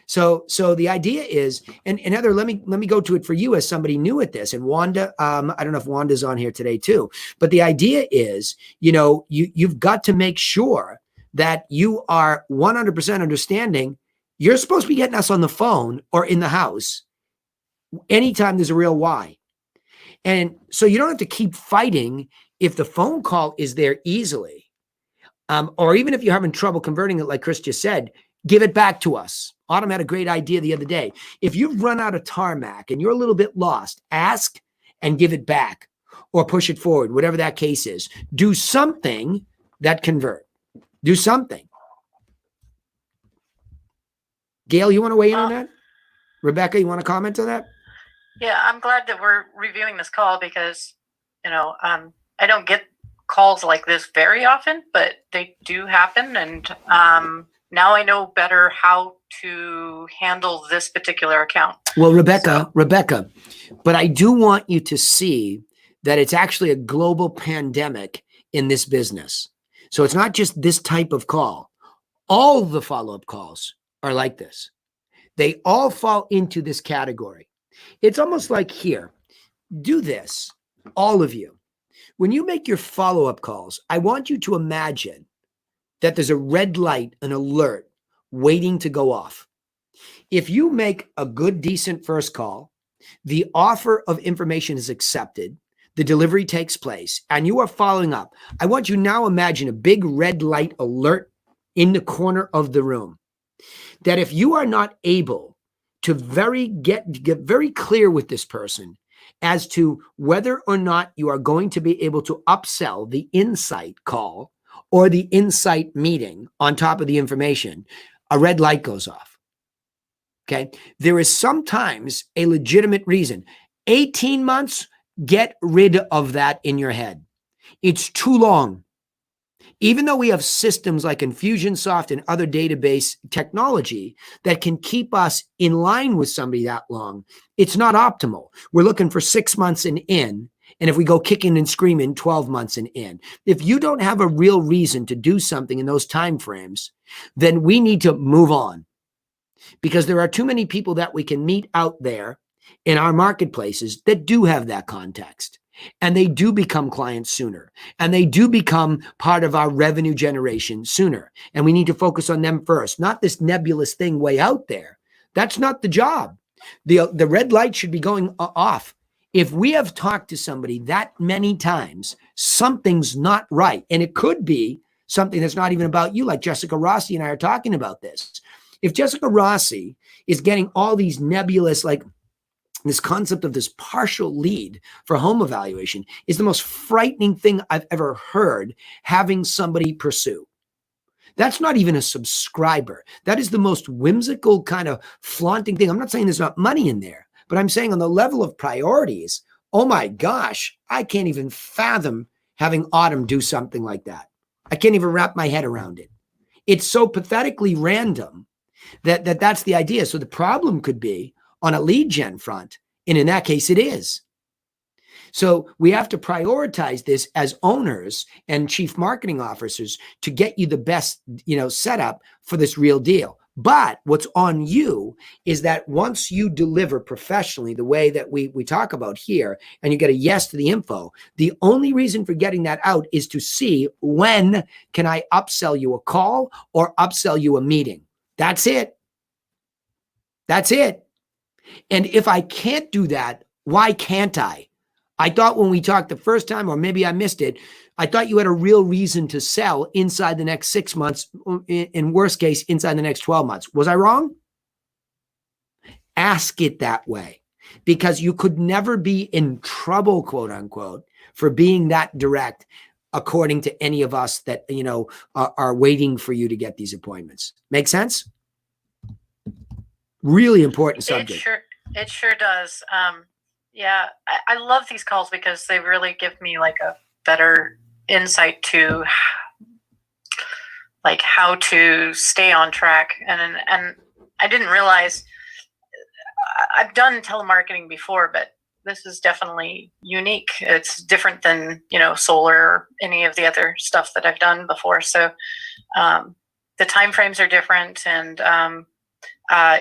So the idea is, and Heather, let me go to it for you as somebody new at this. And Wanda, I don't know if Wanda's on here today too, but the idea is, you've got to make sure that you are 100% understanding. You're supposed to be getting us on the phone or in the house anytime there's a real why. And so you don't have to keep fighting if the phone call is there easily. Or even if you're having trouble converting it, like Chris just said, give it back to us. Autumn had a great idea the other day. If you've run out of tarmac and you're a little bit lost, ask and give it back or push it forward, whatever that case is. Do something that convert. Do something. Gail, you want to weigh in on that? Rebecca, you want to comment on that? Yeah, I'm glad that we're reviewing this call because, I don't get calls like this very often, but they do happen. And now I know better how to handle this particular account. Well, Rebecca, but I do want you to see that it's actually a global pandemic in this business. So it's not just this type of call. All the follow-up calls are like this. They all fall into this category. It's almost like, here, do this, all of you. When you make your follow-up calls, I want you to imagine that there's a red light, an alert waiting to go off. If you make a good, decent first call, the offer of information is accepted, the delivery takes place, and you are following up. I want you now imagine a big red light alert in the corner of the room. That if you are not able to get very clear with this person as to whether or not you are going to be able to upsell the insight call or the insight meeting on top of the information, a red light goes off. Okay. There is sometimes a legitimate reason. 18 months, get rid of that in your head. It's too long. Even though we have systems like Infusionsoft and other database technology that can keep us in line with somebody that long, it's not optimal. We're looking for 6 months and in. And if we go kicking and screaming, 12 months and in. If you don't have a real reason to do something in those time frames, then we need to move on. because there are too many people that we can meet out there in our marketplaces that do have that context. And they do become clients sooner. And they do become part of our revenue generation sooner. And we need to focus on them first, not this nebulous thing way out there. That's not the job. The red light should be going off. If we have talked to somebody that many times, something's not right. And it could be something that's not even about you, like Jessica Rossi and I are talking about this. If Jessica Rossi is getting all these nebulous, like, this concept of this partial lead for home evaluation is the most frightening thing I've ever heard having somebody pursue. That's not even a subscriber. That is the most whimsical kind of flaunting thing. I'm not saying there's not money in there, but I'm saying on the level of priorities, oh my gosh, I can't even fathom having Autumn do something like that. I can't even wrap my head around it. It's so pathetically random that's the idea. So the problem could be on a lead gen front, and in that case, it is. So we have to prioritize this as owners and chief marketing officers to get you the best, setup for this real deal. But what's on you is that once you deliver professionally the way that we talk about here, and you get a yes to the info, the only reason for getting that out is to see when can I upsell you a call or upsell you a meeting. That's it. That's it. And if I can't do that, why can't I? I thought when we talked the first time, or maybe I missed it, I thought you had a real reason to sell inside the next 6 months, in worst case, inside the next 12 months. Was I wrong? Ask it that way, because you could never be in trouble, quote unquote, for being that direct, according to any of us that, are waiting for you to get these appointments. Make sense? Really important subject. It sure does. Yeah, I love these calls because they really give me like a better insight to like how to stay on track. And I didn't realize I've done telemarketing before, but this is definitely unique. It's different than, solar or any of the other stuff that I've done before. So the timeframes are different, and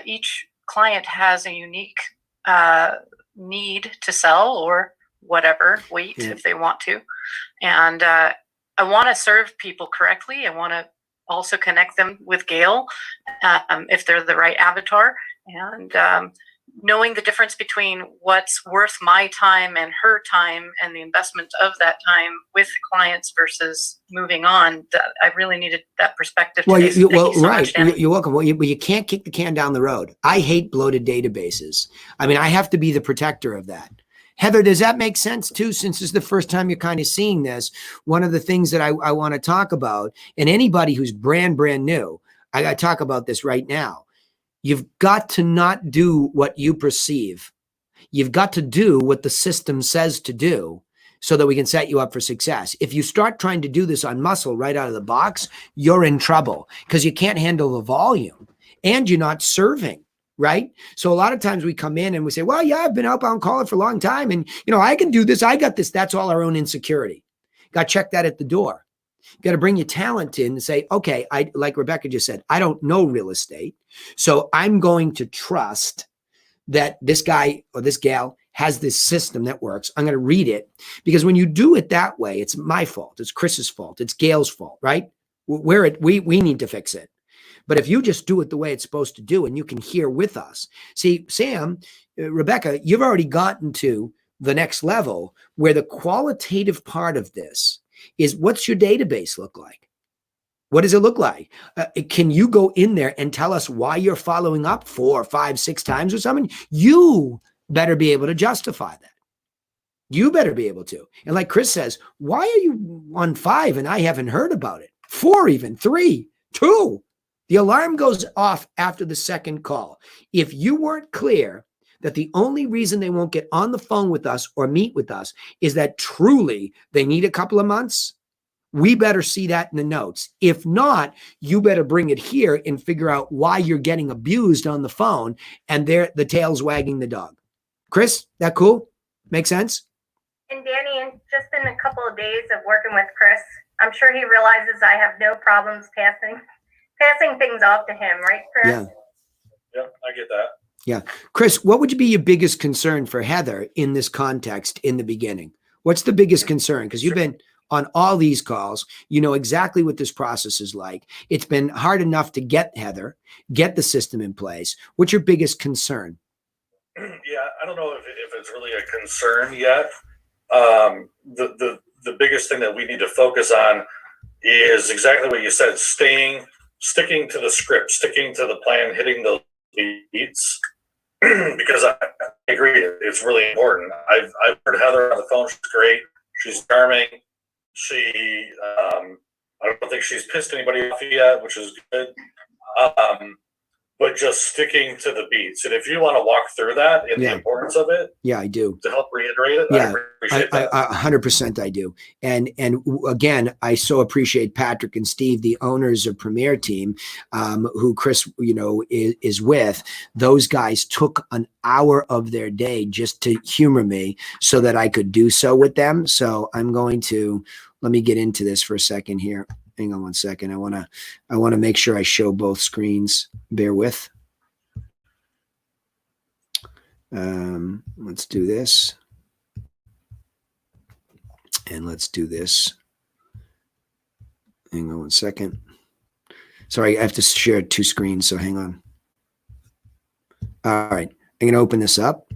each client has a unique need to sell or whatever, wait if they want to. And I want to serve people correctly. I want to also connect them with Gail if they're the right avatar. And knowing the difference between what's worth my time and her time and the investment of that time with clients versus moving on, I really needed that perspective. Well, you're welcome. Well, you can't kick the can down the road. I hate bloated databases. I mean, I have to be the protector of that. Heather, does that make sense too? Since it's the first time you're kind of seeing this, one of the things that I want to talk about, and anybody who's brand new, I talk about this right now. You've got to not do what you perceive. You've got to do what the system says to do so that we can set you up for success. If you start trying to do this on muscle right out of the box, you're in trouble because you can't handle the volume and you're not serving, right? So a lot of times we come in and we say, well, yeah, I've been outbound calling for a long time. And, I can do this. I got this. That's all our own insecurity. Got to check that at the door. You got to bring your talent in and say, okay, like Rebecca just said, I don't know real estate. So I'm going to trust that this guy or this gal has this system that works. I'm going to read it, because when you do it that way, it's my fault. It's Chris's fault. It's Gail's fault, right? We need to fix it. But if you just do it the way it's supposed to do, and you can hear with us, see, Sam, Rebecca, you've already gotten to the next level where the qualitative part of this is, what's your database look like? What does it look like? Can you go in there and tell us why you're following up 4, 5, 6 times or something? You better be able to justify that. You better be able to. And like Chris says, why are you on 5 and I haven't heard about it? 4 even, 3, 2. The alarm goes off after the second call. If you weren't clear that the only reason they won't get on the phone with us or meet with us is that truly they need a couple of months, we better see that in the notes. If not, you better bring it here and figure out why you're getting abused on the phone and the tail's wagging the dog. Chris, that cool? Make sense? And Danny, just in a couple of days of working with Chris, I'm sure he realizes I have no problems passing things off to him, right, Chris? Yeah, I get that. Yeah. Chris, what would be your biggest concern for Heather in this context in the beginning? What's the biggest concern? Because you've been on all these calls, you know exactly what this process is like. It's been hard enough to get Heather, get the system in place. What's your biggest concern? Yeah, I don't know if it's really a concern yet. The biggest thing that we need to focus on is exactly what you said: sticking to the script, sticking to the plan, hitting those beats. Because I agree, it's really important. I've heard Heather on the phone. She's great. She's charming. She I don't think she's pissed anybody off yet, which is good. But just sticking to the beats. And if you want to walk through that and the importance of it, I do. To help reiterate it, Yeah, I appreciate that. 100% I do. And again, I so appreciate Patrick and Steve, the owners of Premier Team, who Chris, is with. Those guys took an hour of their day just to humor me so that I could do so with them. So I'm going to, let me get into this for a second here. Hang on one second. I want to make sure I show both screens. Bear with. Let's do this. And let's do this. Hang on one second. Sorry, I have to share two screens, so hang on. All right. I'm going to open this up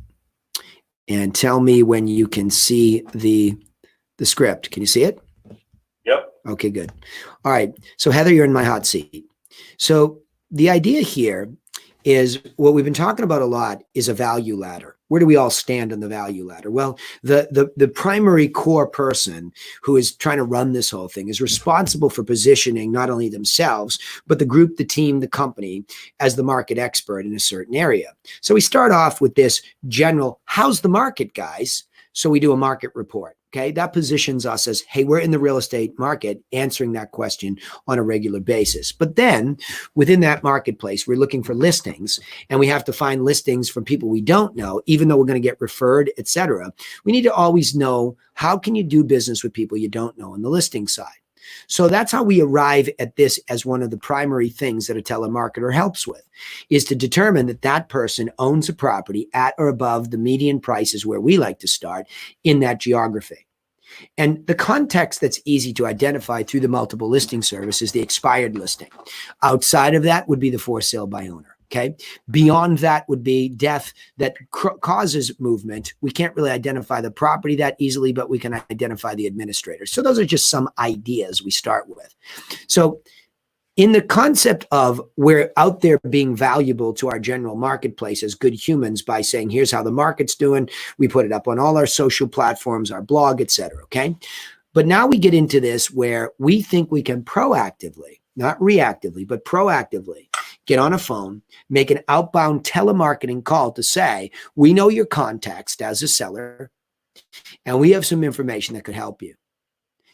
and tell me when you can see the script. Can you see it? Yep. Okay, good. All right. So Heather, you're in my hot seat. So the idea here is what we've been talking about a lot is a value ladder. Where do we all stand on the value ladder? Well, the primary core person who is trying to run this whole thing is responsible for positioning not only themselves, but the group, the team, the company as the market expert in a certain area. So we start off with this general, how's the market, guys? So we do a market report. Okay, that positions us as, hey, we're in the real estate market answering that question on a regular basis. But then within that marketplace, we're looking for listings and we have to find listings from people we don't know, even though we're going to get referred, et cetera. We need to always know, how can you do business with people you don't know on the listing side? So that's how we arrive at this as one of the primary things that a telemarketer helps with, is to determine that that person owns a property at or above the median prices where we like to start in that geography. And the context that's easy to identify through the multiple listing service is the expired listing. Outside of that would be the for sale by owner. Okay. Beyond that would be death that causes movement. We can't really identify the property that easily, but we can identify the administrator. So those are just some ideas we start with. So in the concept of we're out there being valuable to our general marketplace as good humans by saying, here's how the market's doing. We put it up on all our social platforms, our blog, et cetera. Okay. But now we get into this where we think we can proactively, not reactively, but proactively get on a phone, make an outbound telemarketing call to say, we know your context as a seller, and we have some information that could help you.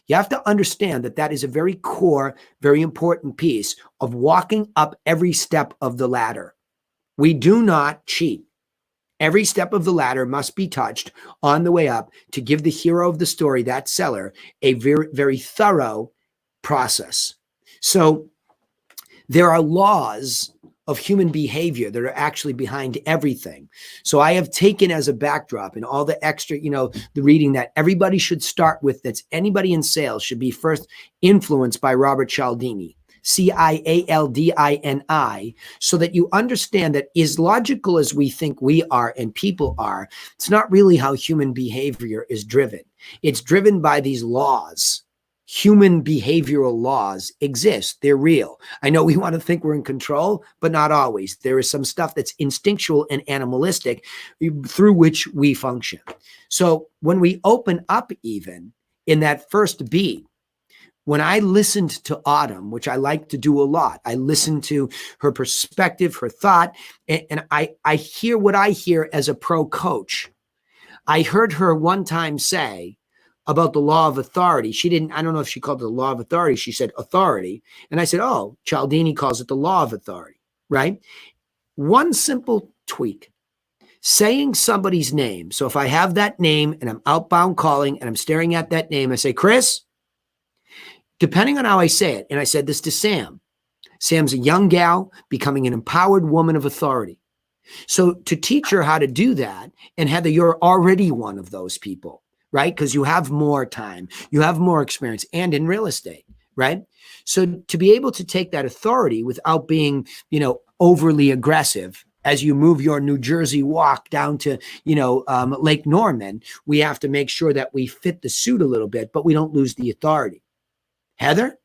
You have to understand that that is a very core, very important piece of walking up every step of the ladder. We do not cheat. Every step of the ladder must be touched on the way up to give the hero of the story, that seller, a very, very thorough process. So there are laws of human behavior that are actually behind everything. So I have taken as a backdrop and all the extra, the reading that everybody should start with, that's anybody in sales should be first influenced by Robert Cialdini, Cialdini, so that you understand that as logical as we think we are and people are, it's not really how human behavior is driven. It's driven by these laws. Human behavioral laws exist. They're real. I know we want to think we're in control, but not always. There is some stuff that's instinctual and animalistic through which we function. So when we open up even in that first beat, when I listened to Autumn, which I like to do a lot, I listen to her perspective, her thought, and I hear what I hear as a pro coach. I heard her one time say about the law of authority. I don't know if she called it the law of authority. She said authority. And I said, oh, Cialdini calls it the law of authority, right? One simple tweak, saying somebody's name. So if I have that name and I'm outbound calling and I'm staring at that name, I say, Chris, depending on how I say it, and I said this to Sam, Sam's a young gal becoming an empowered woman of authority. So to teach her how to do that, and Heather, you're already one of those people, right? Because you have more time, you have more experience, and in real estate, right? So to be able to take that authority without being, overly aggressive as you move your New Jersey walk down to, Lake Norman, we have to make sure that we fit the suit a little bit, but we don't lose the authority. Heather,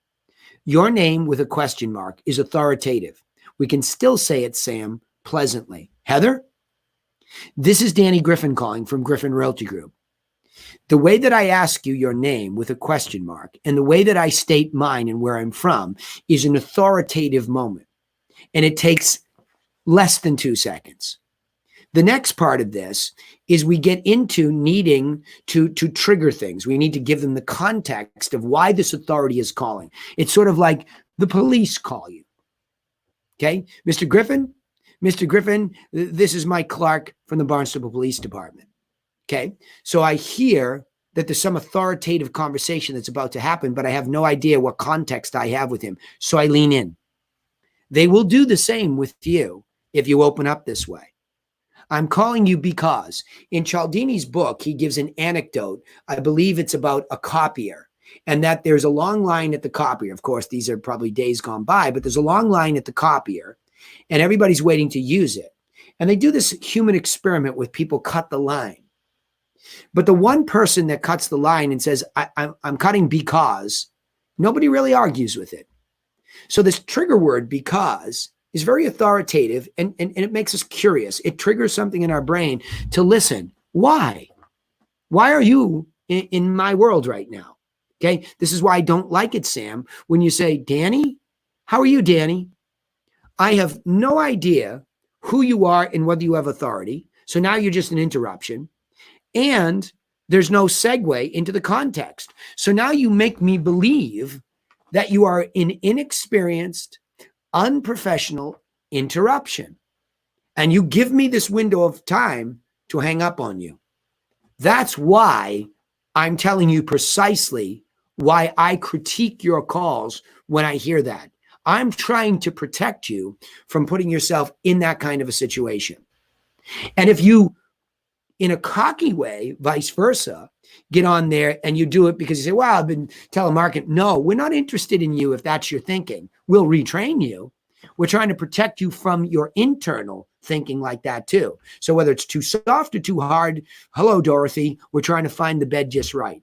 your name with a question mark is authoritative. We can still say it, Sam, pleasantly. Heather, this is Danny Griffin calling from Griffin Realty Group. The way that I ask you your name with a question mark and the way that I state mine and where I'm from is an authoritative moment. And it takes less than 2 seconds. The next part of this is we get into needing to trigger things. We need to give them the context of why this authority is calling. It's sort of like the police call you. Okay, Mr. Griffin, this is Mike Clark from the Barnstable Police Department. Okay, so I hear that there's some authoritative conversation that's about to happen, but I have no idea what context I have with him. So I lean in. They will do the same with you if you open up this way. I'm calling you because in Cialdini's book, he gives an anecdote. I believe it's about a copier, and that there's a long line at the copier. Of course, these are probably days gone by, but there's a long line at the copier, and everybody's waiting to use it. And they do this human experiment with people cut the line. But the one person that cuts the line and says, I'm cutting because, nobody really argues with it. So this trigger word, because, is very authoritative, and it makes us curious. It triggers something in our brain to listen. Why? Why are you in my world right now? Okay, this is why I don't like it, Sam, when you say, Danny, how are you, Danny? I have no idea who you are and whether you have authority. So now you're just an interruption. And there's no segue into the context. So now you make me believe that you are an inexperienced, unprofessional interruption. And you give me this window of time to hang up on you. That's why I'm telling you precisely why I critique your calls when I hear that. I'm trying to protect you from putting yourself in that kind of a situation. And if you, in a cocky way, vice versa, get on there and you do it because you say, well, I've been telemarketing. No, we're not interested in you if that's your thinking. We'll retrain you. We're trying to protect you from your internal thinking like that too. So whether it's too soft or too hard, hello, Dorothy, we're trying to find the bed just right.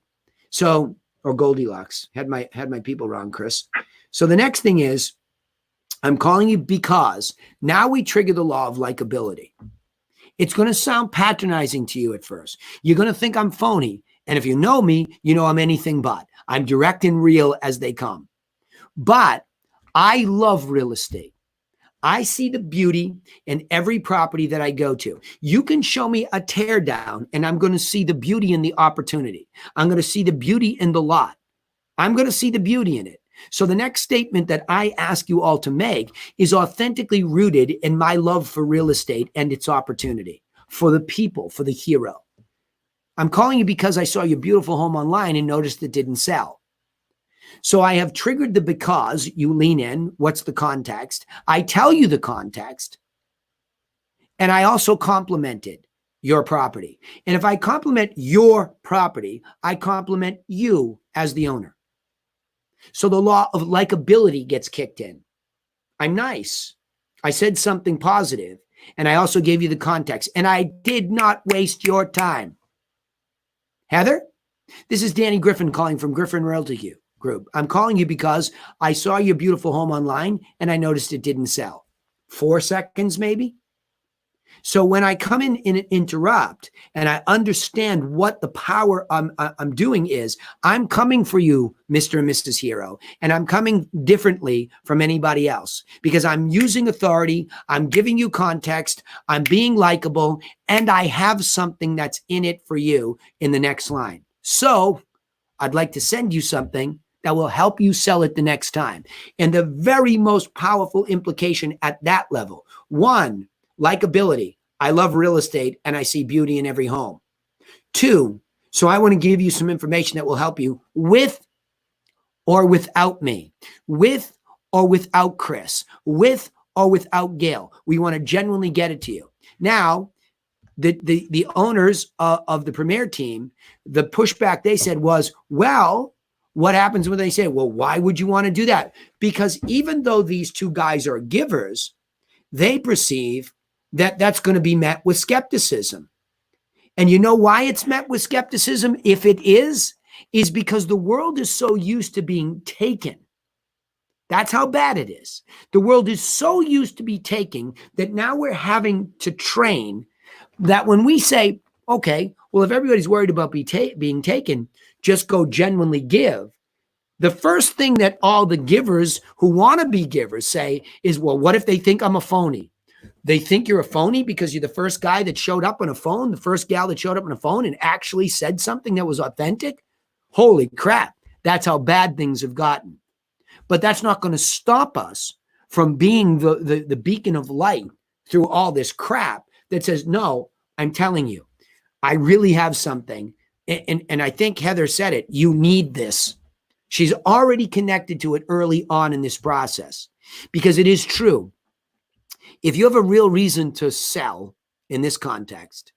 So, or Goldilocks, had my people wrong, Chris. So the next thing is, I'm calling you because now we trigger the law of likability. It's going to sound patronizing to you at first. You're going to think I'm phony. And if you know me, you know I'm anything but. I'm direct and real as they come. But I love real estate. I see the beauty in every property that I go to. You can show me a tear down and I'm going to see the beauty in the opportunity. I'm going to see the beauty in the lot. I'm going to see the beauty in it. So the next statement that I ask you all to make is authentically rooted in my love for real estate and its opportunity, for the people, for the hero. I'm calling you because I saw your beautiful home online and noticed it didn't sell. So I have triggered the because. You lean in. What's the context? I tell you the context. And I also complimented your property. And if I compliment your property, I compliment you as the owner. So the law of likability gets kicked in. I'm nice. I said something positive, and I also gave you the context, and I did not waste your time. Heather, this is Danny Griffin calling from Griffin Realty Group. I'm calling you because I saw your beautiful home online, and I noticed it didn't sell. 4 seconds, maybe? So when I come in and interrupt and I understand what the power I'm doing is, I'm coming for you, Mr. and Mrs. Hero, and I'm coming differently from anybody else because I'm using authority, I'm giving you context, I'm being likable, and I have something that's in it for you in the next line. So I'd like to send you something that will help you sell it the next time. And the very most powerful implication at that level, one, likability. I love real estate and I see beauty in every home. 2, so I want to give you some information that will help you with or without me, with or without Chris, with or without Gail. We want to genuinely get it to you. Now, the owners of the Premier team, the pushback they said was, well, what happens when they say, well, why would you want to do that? Because even though these two guys are givers, they perceive that that's going to be met with skepticism. And you know why it's met with skepticism? If it is because the world is so used to being taken. That's how bad it is. The world is so used to be taking that now we're having to train that when we say, okay, well, if everybody's worried about being taken, just go genuinely give. The first thing that all the givers who want to be givers say is, well, what if they think I'm a phony? They think you're a phony because you're the first guy that showed up on a phone, the first gal that showed up on a phone and actually said something that was authentic. Holy crap. That's how bad things have gotten. But that's not going to stop us from being the beacon of light through all this crap that says, no, I'm telling you, I really have something. And I think Heather said it. You need this. She's already connected to it early on in this process because it is true. If you have a real reason to sell in this context,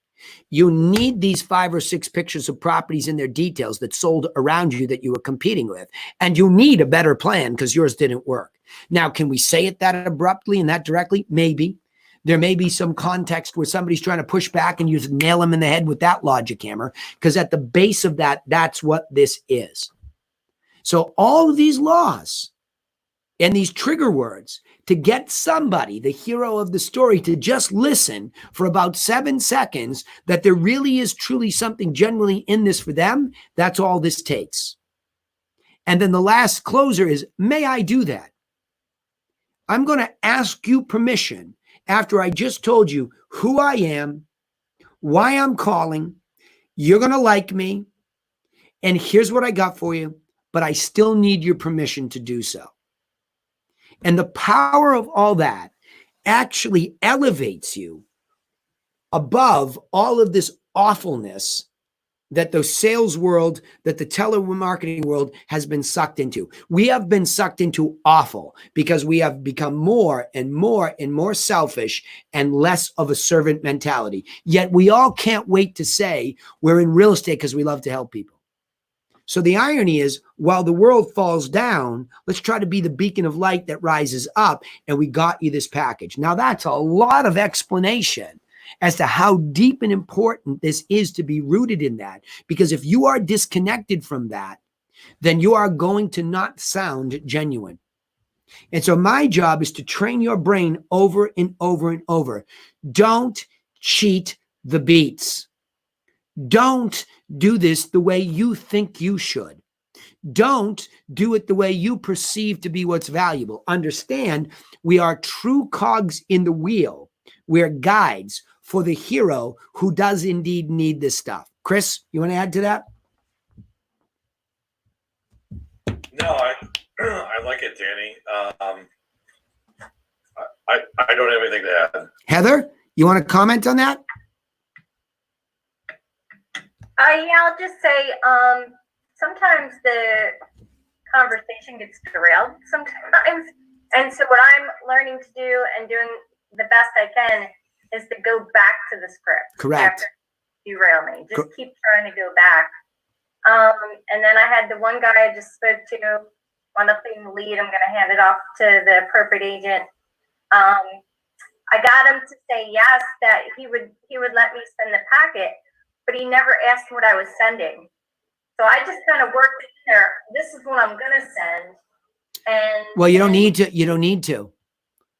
you need these 5 or 6 pictures of properties and their details that sold around you that you were competing with. And you need a better plan because yours didn't work. Now, can we say it that abruptly and that directly? Maybe. There may be some context where somebody's trying to push back and you just nail them in the head with that logic hammer, because at the base of that, that's what this is. So all of these laws and these trigger words to get somebody, the hero of the story, to just listen for about 7 seconds that there really is truly something genuinely in this for them, that's all this takes. And then the last closer is, may I do that? I'm going to ask you permission after I just told you who I am, why I'm calling, you're going to like me, and here's what I got for you, but I still need your permission to do so. And the power of all that actually elevates you above all of this awfulness that the sales world, that the telemarketing world has been sucked into. We have been sucked into awful because we have become more and more and more selfish and less of a servant mentality. Yet we all can't wait to say we're in real estate because we love to help people. So the irony is, while the world falls down, let's try to be the beacon of light that rises up, and we got you this package. Now, that's a lot of explanation as to how deep and important this is to be rooted in that. Because if you are disconnected from that, then you are going to not sound genuine. And so my job is to train your brain over and over and over. Don't cheat the beats. Don't do this the way you think you should. Don't do it the way you perceive to be what's valuable. Understand, we are true cogs in the wheel. We're guides for the hero who does indeed need this stuff. Chris, you want to add to that? No, I like it, Danny. I don't have anything to add. Heather, you want to comment on that? Yeah, I'll just say sometimes the conversation gets derailed sometimes. And so what I'm learning to do and doing the best I can is to go back to the script. Correct. Derail me. Just keep trying to go back. And then I had the one guy I just spoke to on the thing lead. I'm going to hand it off to the appropriate agent. I got him to say yes, that he would let me send the packet, but he never asked what I was sending. So I just kind of worked there. This is what I'm going to send. And well, you don't need to. You don't need to.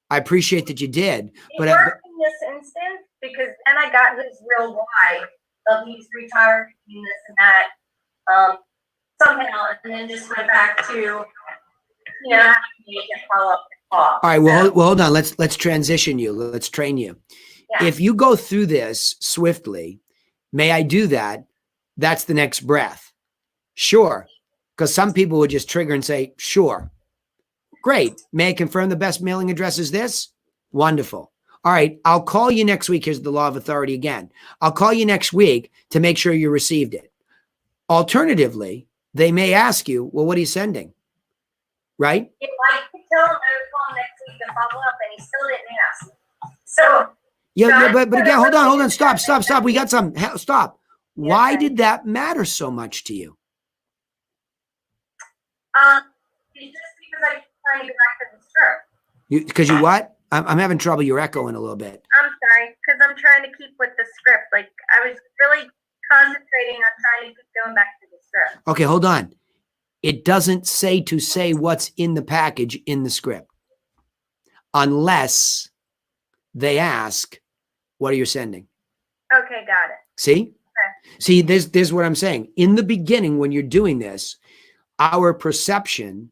I appreciate that you did, but in this instance, because then I got his real why of he's retired and this and that somehow, and then just went back to follow up. All right. Well, hold on. Let's transition you. Let's train you. Yeah. If you go through this swiftly, may I do that? That's the next breath. Sure. Because some people would just trigger and say, sure. Great. May I confirm the best mailing address is this? Wonderful. All right. I'll call you next week. Here's the law of authority again. I'll call you next week to make sure you received it. Alternatively, they may ask you, well, what are you sending? right? If I could tell him I would call him next week and follow up, and he still didn't ask. So Yeah, but again, hold on, stop. We got some. Stop. Why did that matter so much to you? It's just because I'm trying to get back to the script. Because you what? I'm having trouble. You're echoing a little bit. I'm sorry, because I'm trying to keep with the script. Like, I was really concentrating on trying to keep going back to the script. Okay, hold on. It doesn't say to say what's in the package in the script unless they ask, what are you sending? Okay, got it. See? Okay. See, there's what I'm saying. In the beginning, when you're doing this, our perception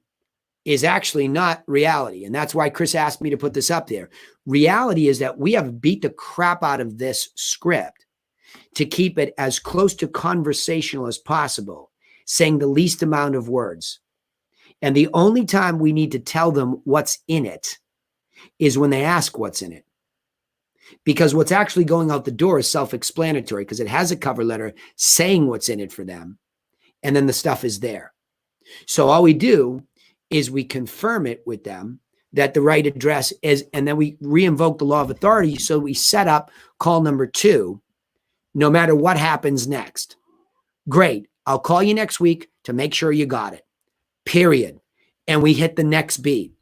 is actually not reality. And that's why Chris asked me to put this up there. Reality is that we have beat the crap out of this script to keep it as close to conversational as possible, saying the least amount of words. And the only time we need to tell them what's in it is when they ask what's in it. Because what's actually going out the door is self-explanatory because it has a cover letter saying what's in it for them. And then the stuff is there. So all we do is we confirm it with them that the right address is, and then we re-invoke the law of authority. So we set up call number 2, no matter what happens next. Great. I'll call you next week to make sure you got it. Period. And we hit the next beat.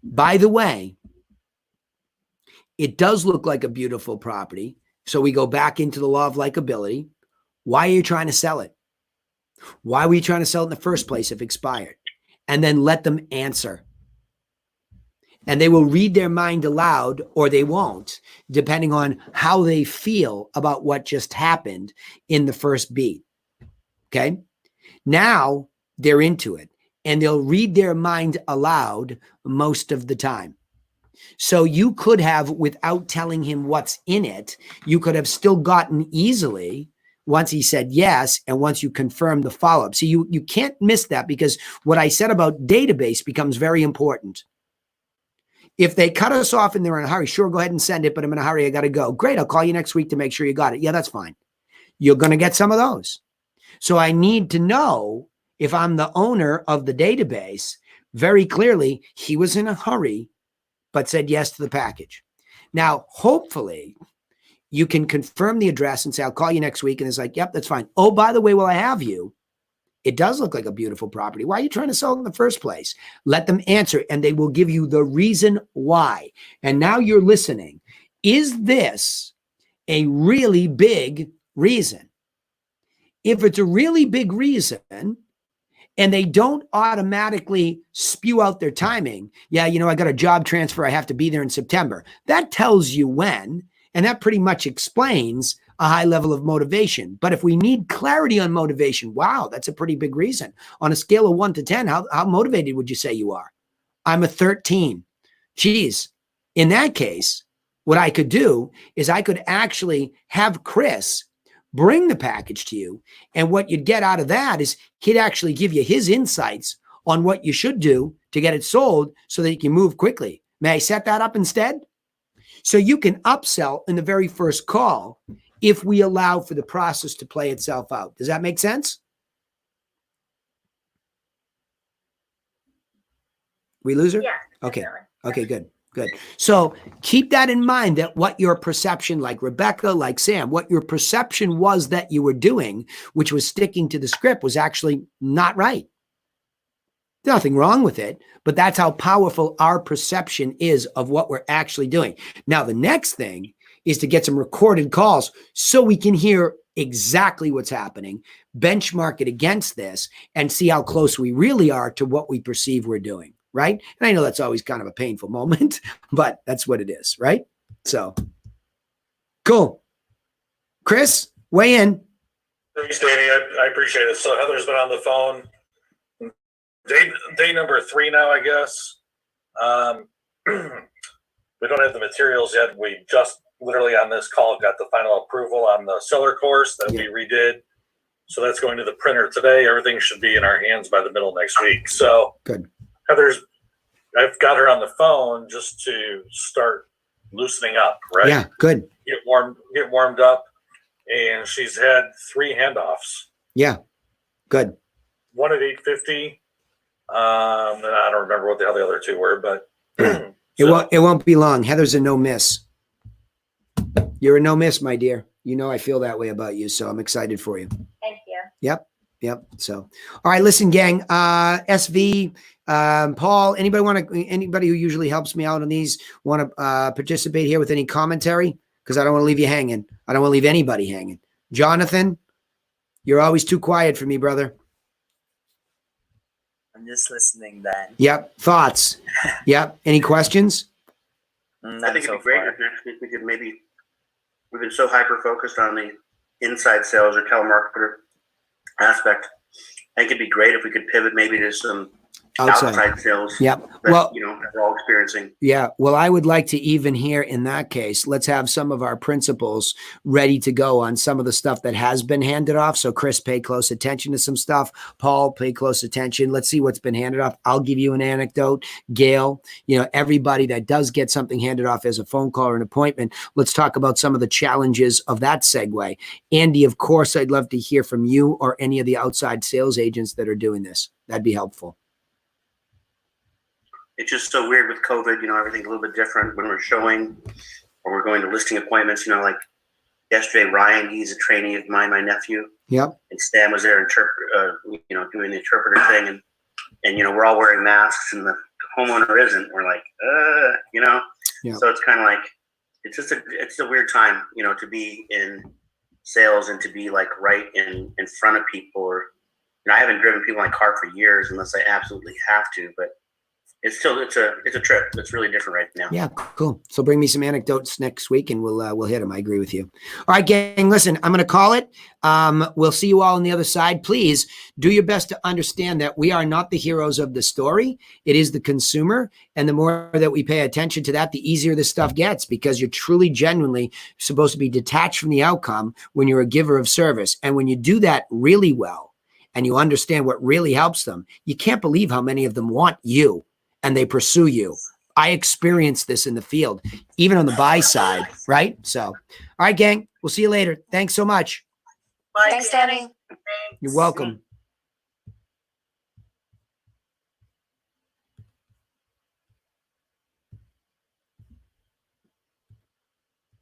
By the way, it does look like a beautiful property. So we go back into the law of likability. Why are you trying to sell it? Why were you trying to sell it in the first place if expired? And then let them answer. And they will read their mind aloud or they won't, depending on how they feel about what just happened in the first beat. Okay? Now they're into it and they'll read their mind aloud most of the time. So you could have, without telling him what's in it, you could have still gotten easily once he said yes, and once you confirm the follow-up. See, you can't miss that because what I said about database becomes very important. If they cut us off and they're in a hurry, sure, go ahead and send it, but I'm in a hurry, I got to go. Great, I'll call you next week to make sure you got it. Yeah, that's fine. You're going to get some of those. So I need to know, if I'm the owner of the database, very clearly he was in a hurry, but said yes to the package. Now, hopefully, you can confirm the address and say, I'll call you next week. And it's like, yep, that's fine. Oh, by the way, while I have you, it does look like a beautiful property. Why are you trying to sell it in the first place? Let them answer, and they will give you the reason why. And now you're listening. Is this a really big reason? If it's a really big reason, and they don't automatically spew out their timing, yeah, I got a job transfer, I have to be there in September. That tells you when, and that pretty much explains a high level of motivation. But if we need clarity on motivation, wow, that's a pretty big reason. On a scale of 1 to 10, how motivated would you say you are? I'm a 13. Geez, in that case, what I could do is I could actually have Chris bring the package to you. And what you'd get out of that is he'd actually give you his insights on what you should do to get it sold so that you can move quickly. May I set that up instead? So you can upsell in the very first call if we allow for the process to play itself out. Does that make sense? We lose her? Yeah. Okay. Definitely. Okay, good. Good. So keep that in mind, that what your perception, like Rebecca, like Sam, what your perception was that you were doing, which was sticking to the script, was actually not right. Nothing wrong with it, but that's how powerful our perception is of what we're actually doing. Now, the next thing is to get some recorded calls so we can hear exactly what's happening, benchmark it against this, and see how close we really are to what we perceive we're doing, right? And I know that's always kind of a painful moment, but that's what it is, right? So, cool. Chris, weigh in. Thanks, Danny. I appreciate it. So Heather's been on the phone. Day number 3 now, I guess. We don't have the materials yet. We just literally on this call got the final approval on the seller course that we redid. So that's going to the printer today. Everything should be in our hands by the middle of next week. So good. I've got her on the phone just to start loosening up, right? Yeah, good. Get warmed up. And she's had 3 handoffs. Yeah, good. One at 8:50, And I don't remember what the hell the other two were, but It won't be long. Heather's a no miss. You're a no miss, my dear. You know I feel that way about you, so I'm excited for you. Thank you. Yep. So, all right, listen, gang. SV, Paul. Anybody who usually helps me out on these want to participate here with any commentary? Because I don't want to leave you hanging. I don't want to leave anybody hanging. Jonathan, you're always too quiet for me, brother. I'm just listening then. Yep. Thoughts? Yep. Any questions? I think it'd be great if next week we could maybe, we've been so hyper-focused on the inside sales or telemarketer aspect. I think it'd be great if we could pivot maybe to some outside sales. Yep. That, Well, we're all experiencing. yeah. Well, I would like to even hear in that case, let's have some of our principals ready to go on some of the stuff that has been handed off. So Chris, pay close attention to some stuff. Paul, pay close attention. Let's see what's been handed off. I'll give you an anecdote. Gail, everybody that does get something handed off as a phone call or an appointment, let's talk about some of the challenges of that segue. Andy, of course, I'd love to hear from you or any of the outside sales agents that are doing this. That'd be helpful. It's just so weird with COVID, everything's a little bit different when we're showing or we're going to listing appointments, like yesterday, Ryan, he's a trainee of mine, my nephew. Yep. And Stan was there doing the interpreter thing. And we're all wearing masks and the homeowner isn't. We're like, Yep. So it's kind of like, it's a weird time, to be in sales and to be like right in front of people. Or, I haven't driven people in my car for years unless I absolutely have to, but it's a trip. It's really different right now. Yeah, cool. So bring me some anecdotes next week and we'll hit them. I agree with you. All right, gang, listen, I'm going to call it. We'll see you all on the other side. Please do your best to understand that we are not the heroes of the story. It is the consumer. And the more that we pay attention to that, the easier this stuff gets, because you're truly, genuinely supposed to be detached from the outcome when you're a giver of service. And when you do that really well and you understand what really helps them, you can't believe how many of them want you and they pursue you. I experienced this in the field, even on the buy side, right? So, all right, gang, we'll see you later. Thanks so much. Bye. Thanks, Danny. You're welcome.